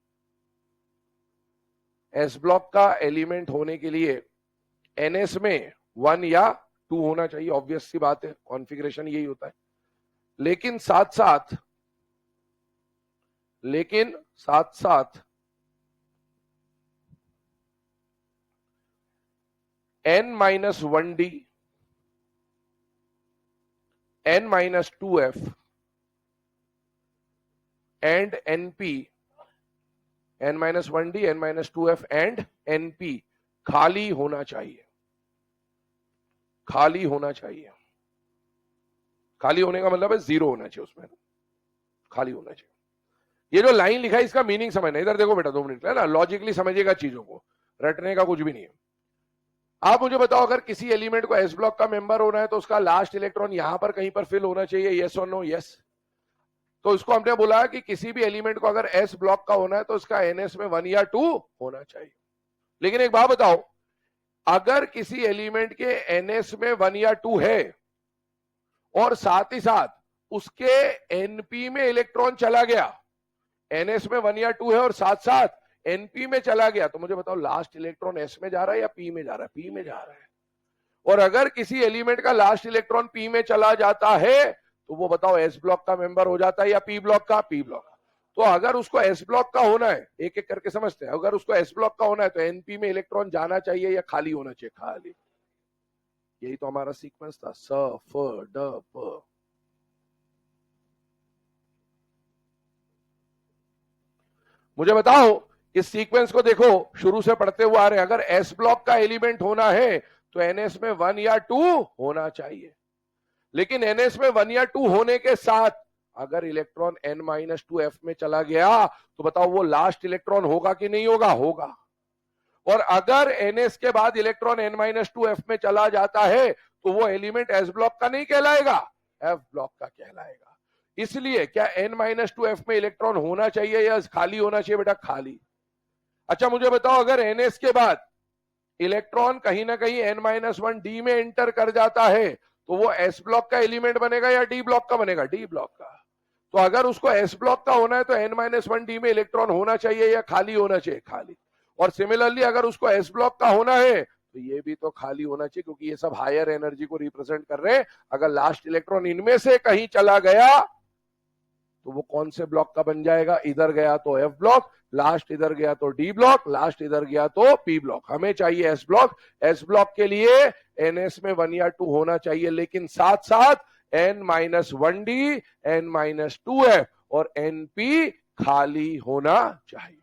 S ब्लॉक का एलिमेंट होने के लिए NS में 1 या 2 होना चाहिए, ऑब्वियस सी बात है, कॉन्फ़िगरेशन यही होता है। लेकिन साथ साथ N-1D, N-2F and NP, N-1D, N-2F and NP खाली होना चाहिए, खाली होना चाहिए। खाली होने का मतलब है 0 होना चाहिए, उसमें खाली होना चाहिए। ये जो लाइन लिखा है इसका मीनिंग समझना, इधर देखो बेटा, 2 मिनट है ना, लॉजिकली समझिएगा चीजों को, रटने का कुछ भी नहीं है। आप मुझे बताओ, अगर किसी एलिमेंट को S ब्लॉक का मेंबर होना है तो उसका लास्ट इलेक्ट्रॉन यहां पर कहीं पर फिल होना चाहिए, यस और नो, यस। तो इसको हमने बोला कि किसी भी एलिमेंट को अगर S ब्लॉक का होना है तो उसका NS में 1 या 2 होना चाहिए। लेकिन एक बात बताओ, अगर किसी एलिमेंट के NS में 1 या 2 है और साथ ही साथ उसके NP में इलेक्ट्रॉन चला गया, NS में 1 या 2 है और साथ साथ NP में चला गया, तो मुझे बताओ लास्ट इलेक्ट्रॉन S में जा रहा है या P में जा रहा है, P में जा रहा है। और अगर किसी एलिमेंट का लास्ट इलेक्ट्रॉन P में चला जाता है तो वो बताओ S ब्लॉक का मेंबर हो जाता है या P ब्लॉक का, P ब्लॉक का। तो अगर उसको S ब्लॉक का होना है, एक एक करके समझते हैं, अगर उसको S ब्लॉक का होना है तो NP में इलेक्ट्रॉन जाना चाहिए या खाली होना चाहिए, खाली। यही तो हमारा सीक्वेंस था, स फ ड प। मुझे बताओ, इस सीक्वेंस को देखो, शुरू से पढ़ते हुए आ रहे हैं, अगर S ब्लॉक का एलिमेंट होना है तो NS में 1 या 2 होना चाहिए। लेकिन NS में 1 या 2 होने के साथ अगर इलेक्ट्रॉन N-2F में चला गया तो बताओ वो लास्ट इलेक्ट्रॉन होगा कि नहीं होगा, होगा। और अगर NS के बाद इलेक्ट्रॉन N-2F में चला जाता है तो वो एलिमेंट S ब्लॉक का नहीं कहलाएगा, F ब्लॉक का कहलाएगा। इसलिए क्या N-2F में इलेक्ट्रॉन होना चाहिए या खाली होना चाहिए, बेटा खाली। अच्छा मुझे बताओ, अगर NS के बाद इलेक्ट्रॉन कहीं ना कहीं N-1D में एंटर कर जाता है तो वो S ब्लॉक का एलिमेंट बनेगा या D ब्लॉक का बनेगा, D ब्लॉक का। तो अगर उसको S ब्लॉक का होना है तो N-1D में इलेक्ट्रॉन होना चाहिए या खाली होना चाहिए, खाली। और सिमिलरली अगर उसको S ब्लॉक का होना है तो ये भी तो खाली होना चाहिए, क्योंकि ये सब हायर एनर्जी को रिप्रेजेंट कर रहे हैं। अगर लास्ट इलेक्ट्रॉन इनमें से कहीं चला गया तो वो कौन से ब्लॉक का बन जाएगा, इधर गया तो F ब्लॉक, लास्ट इधर गया तो D ब्लॉक, लास्ट इधर गया तो P ब्लॉक। हमें चाहिए S ब्लॉक। S ब्लॉक के लिए NS में 1 या 2 होना चाहिए, लेकिन साथ साथ N-1D, N-2F और NP खाली होना चाहिए।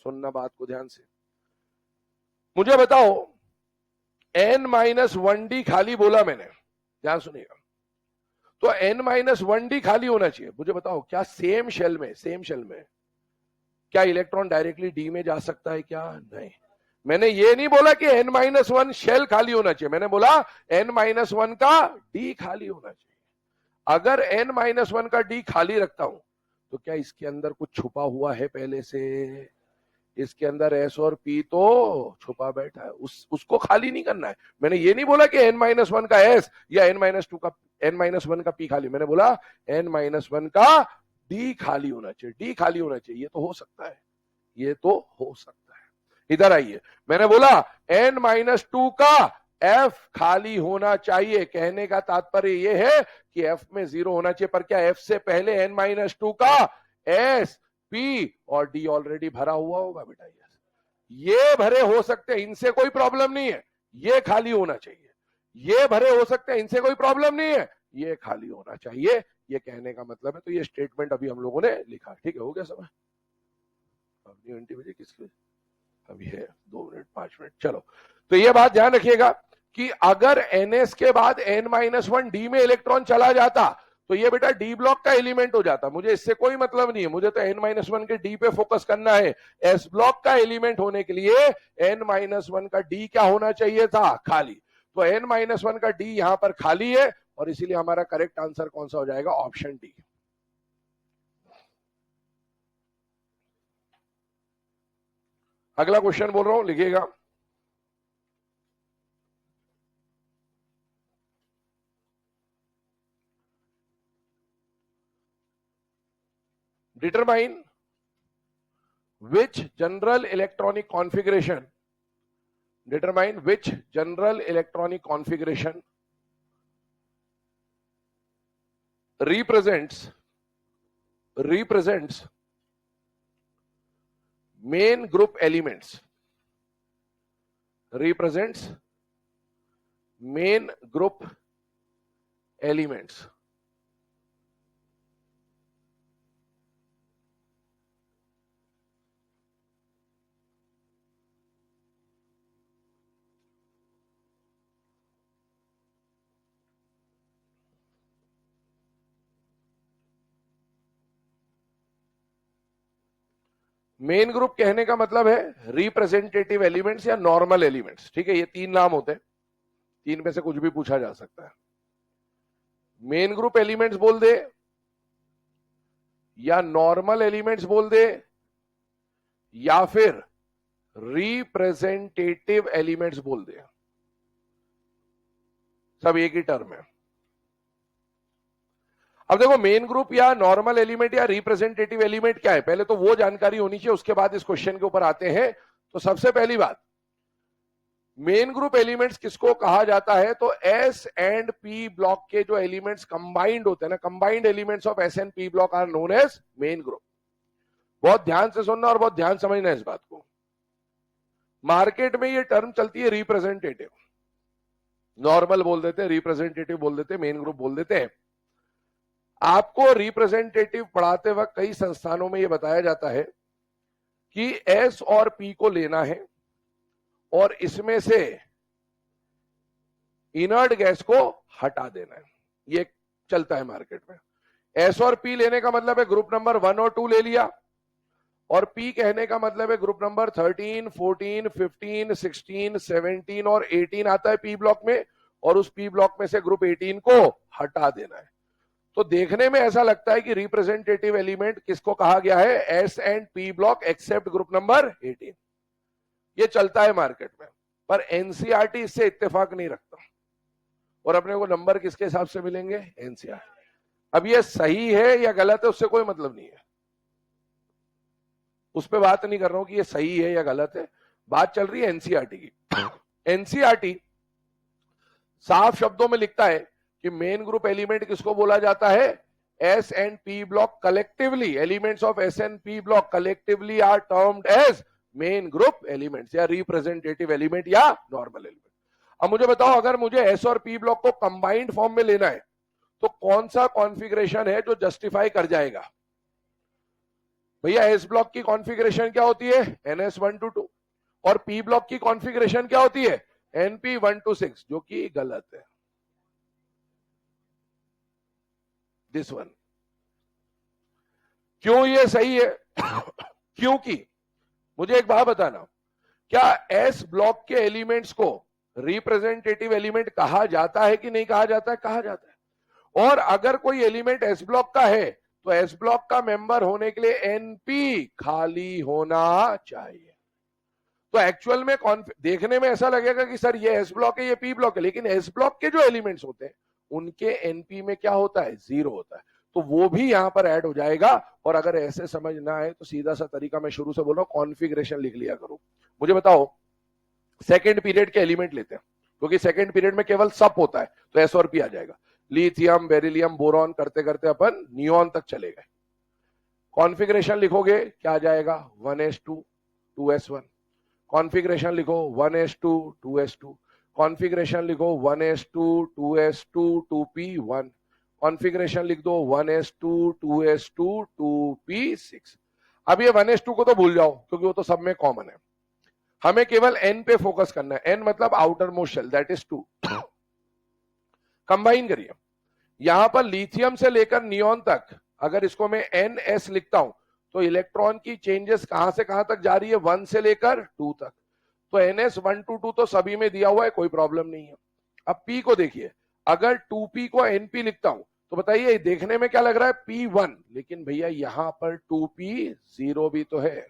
सुनना बात को ध्यान से। मुझे बताओ, N-1D खाली बोला मैंने, ध्यान सुनिएगा। तो N-1D खाली होना चाहिए। मुझे बताओ, क्या सेम शेल में क्या इलेक्ट्रॉन डायरेक्टली D में जा सकता है क्या? नहीं। मैंने ये नहीं बोला कि N-1 शेल खाली होना चाहिए, मैंने बोला N-1 का D खाली होना चाहिए। अगर N-1 का D खाली रखता हूं तो क्या इसके अंदर कुछ छुपा हुआ है पहले से? इसके अंदर एस और पी तो छुपा बैठा है, उसको खाली नहीं करना है। मैंने ये नहीं बोला कि n-1 का एस या n-2 का n-1 का पी खाली, मैंने बोला n-1 का डी खाली होना चाहिए, डी खाली होना चाहिए। ये तो हो सकता है, ये तो हो सकता है। इधर आइए, मैंने बोला n-2 का एफ खाली होना चाहिए। कहने का तात्पर्य यह है कि एफ में 0 होना चाहिए, पर क्या एफ से पहले n-2 का एस पी और डी ऑलरेडी भरा हुआ होगा बेटा? ये भरे हो सकते हैं, इनसे कोई प्रॉब्लम नहीं है, ये खाली होना चाहिए। ये भरे हो सकते हैं, इनसे कोई प्रॉब्लम नहीं है, ये खाली होना चाहिए। ये कहने का मतलब है। तो ये स्टेटमेंट अभी हम लोगों ने लिखा, ठीक है? हो गया समय? अब घंटे बजे किसके अभी है 2 मिनट 5 मिनट। चलो, तो ये बात ध्यान रखिएगा कि अगर NS के बाद n-1 डी में इलेक्ट्रॉन चला जाता तो ये बेटा डी ब्लॉक का एलिमेंट हो जाता। मुझे इससे कोई मतलब नहीं है, मुझे तो n-1 के डी पे फोकस करना है। एस ब्लॉक का एलिमेंट होने के लिए n-1 का डी क्या होना चाहिए था? खाली। तो n-1 का डी यहां पर खाली है और इसीलिए हमारा करेक्ट आंसर कौन सा हो जाएगा? Option D. अगला क्वेश्चन बोल रहा हूं, लिखिएगा। Determine which general electronic configuration represents main group elements, main group कहने का मतलब है रिप्रेजेंटेटिव एलिमेंट्स या नॉर्मल एलिमेंट्स। ठीक है, ये 3 नाम होते हैं, 3 में से कुछ भी पूछा जा सकता है। मेन ग्रुप एलिमेंट्स बोल दे या नॉर्मल एलिमेंट्स बोल दे या फिर रिप्रेजेंटेटिव एलिमेंट्स बोल दे, सब एक ही टर्म है। अब देखो, मेन ग्रुप या नॉर्मल एलिमेंट या रिप्रेजेंटेटिव एलिमेंट क्या है, पहले तो वो जानकारी होनी चाहिए, उसके बाद इस क्वेश्चन के ऊपर आते हैं। तो सबसे पहली बात, मेन ग्रुप एलिमेंट्स किसको कहा जाता है? तो एस एंड पी ब्लॉक के जो एलिमेंट्स कंबाइंड होते हैं ना, combined elements of s and p block are known as main group. बहुत ध्यान से सुनना और बहुत ध्यान समझना इस बात को। मार्केट में ये टर्म चलती है रिप्रेजेंटेटिव, नॉर्मल बोल देते हैं, रिप्रेजेंटेटिव बोल देते हैं, मेन ग्रुप बोल देते हैं। आपको रिप्रेजेंटेटिव पढ़ाते वक्त कई संस्थानों में यह बताया जाता है कि एस और पी को लेना है और इसमें से इनर्ट गैस को हटा देना है। ये चलता है मार्केट में। एस और पी लेने का मतलब है ग्रुप नंबर 1 और 2 ले लिया, और पी कहने का मतलब है ग्रुप नंबर 13, 14, 15, 16, 17 और 18 आता है पी ब्लॉक में, और उस पी ब्लॉक में से ग्रुप 18 को हटा देना है। तो देखने में ऐसा लगता है कि रिप्रेजेंटेटिव एलिमेंट किसको कहा गया है? S and p block except group number 18। ये चलता है मार्केट में, पर एनसीईआरटी इससे इत्तेफाक नहीं रखता, और अपने को नंबर किसके हिसाब से मिलेंगे? एनसीईआरटी। अब ये सही है या गलत है उससे कोई मतलब नहीं है, उस पर बात नहीं कर रहा हूं कि ये सही है या गलत है, बात चल रही है एनसीईआरटी की। एनसीईआरटी साफ शब्दों में लिखता है कि मेन ग्रुप एलिमेंट किसको बोला जाता है? S and p block collectively, elements of s and p block collectively are termed as main group elements, या रिप्रेजेंटेटिव एलिमेंट या नॉर्मल एलिमेंट। अब मुझे बताओ, अगर मुझे एस और पी ब्लॉक को कंबाइंड फॉर्म में लेना है तो कौन सा कॉन्फ़िगरेशन है जो जस्टिफाई कर जाएगा? भैया, एस ब्लॉक की कॉन्फ़िगरेशन क्या होती है? NS1 to 2, और पी ब्लॉक की कॉन्फ़िगरेशन क्या होती है? NP1 to 6, जो कि गलत है। This one. क्यों ये सही है? क्योंकि मुझे एक बात बताना, क्या एस ब्लॉक के एलिमेंट्स को रिप्रेजेंटेटिव एलिमेंट कहा जाता है कि नहीं कहा जाता है? कहा जाता है। और अगर कोई एलिमेंट एस ब्लॉक का है तो एस ब्लॉक का मेंबर होने के लिए एनपी खाली होना चाहिए। तो एक्चुअल में देखने में ऐसा लगेगा कि सर ये एस ब्लॉक है ये पी ब्लॉक है, लेकिन एस ब्लॉक के जो एलिमेंट्स होते हैं उनके एनपी में क्या होता है, 0 होता है, तो वो भी यहां पर ऐड हो जाएगा। और अगर ऐसे समझ ना आए तो सीधा सा तरीका मैं शुरू से बोल रहा हूं, कॉन्फ़िगरेशन लिख लिया करो। मुझे बताओ सेकेंड पीरियड के एलिमेंट लेते हैं, क्योंकि सेकेंड पीरियड में केवल सप होता है, तो एस और पी आ जाएगा। लिथियम, बेरिलियम, बोरॉन करते करते अपन नियॉन तक चले गए। कॉन्फ़िगरेशन लिखोगे क्या आ जाएगा, 1s2 2s1। कॉन्फ़िगरेशन लिखो 1s2 2s2। कॉन्फ़िगरेशन लिखो 1s2 2s2 2p1। कॉन्फ़िगरेशन लिख दो 1s2 2s2 2p6। अब ये 1s2 को तो भूल जाओ क्योंकि वो तो सब में कॉमन है, हमें केवल n पे फोकस करना है। n मतलब outer most shell, that is 2। Combine करिए, यहां पर लिथियम से लेकर नियॉन तक अगर इसको मैं ns लिखता हूं तो इलेक्ट्रॉन की चेंजेस कहां से कहां तक जा रही है, 1 से लेकर 2 तक। तो ns 1 to 2 तो सभी में दिया हुआ है, कोई प्रॉब्लम नहीं है। अब p को देखिए, अगर 2p को np लिखता हूं तो बताइए देखने में क्या लग रहा है, p1, लेकिन भैया यहां पर 2p 0 भी तो है,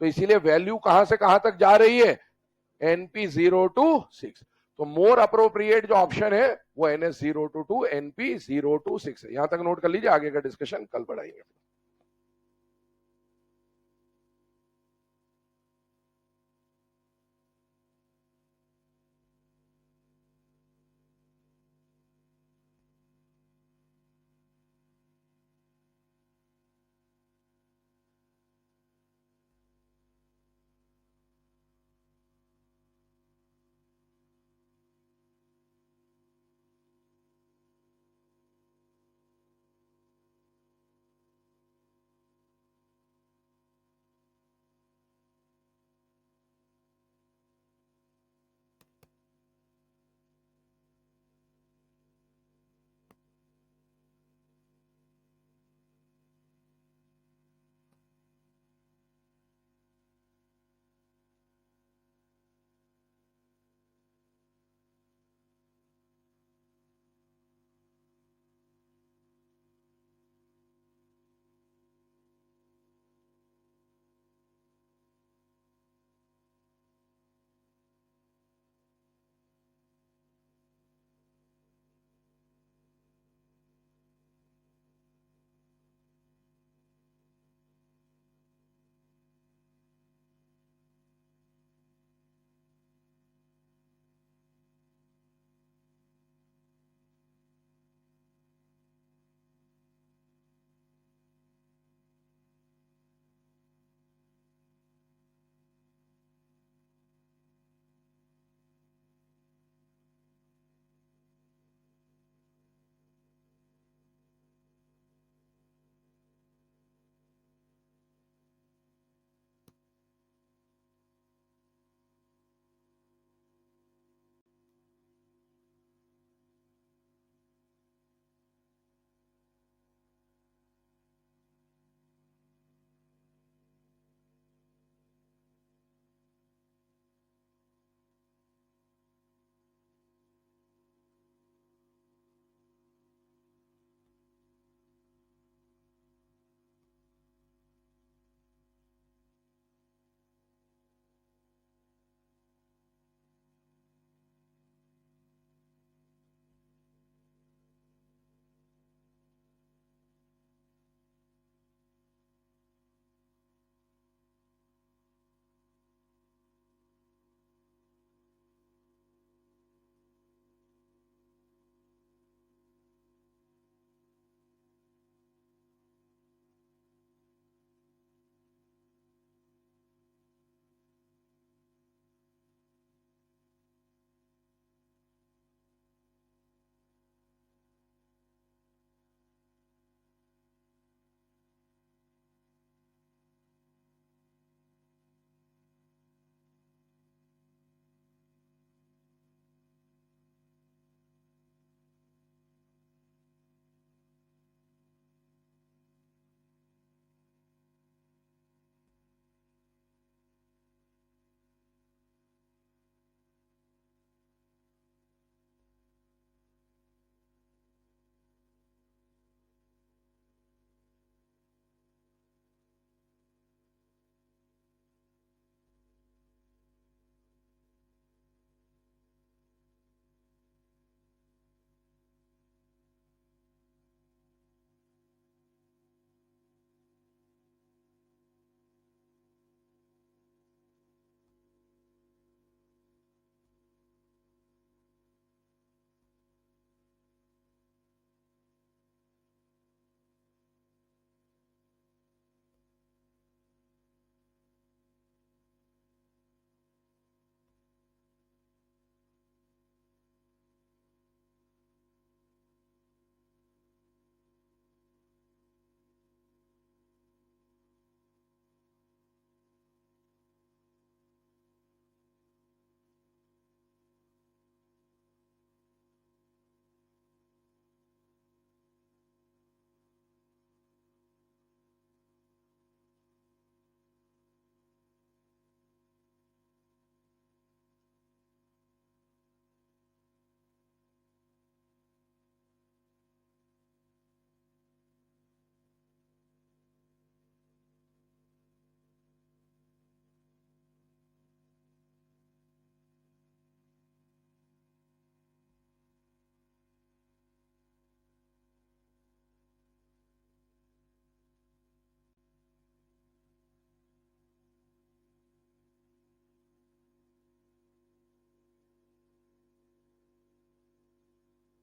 तो इसीलिए वैल्यू कहां से कहां तक जा रही है, np 0 to 6। तो मोर अप्रोप्रिएट जो ऑप्शन है वो ns 0 to 2 np 0 to 6 है। यहां तक नोट कर लीजिए, आगे का डिस्कशन कल बढ़ाएंगे।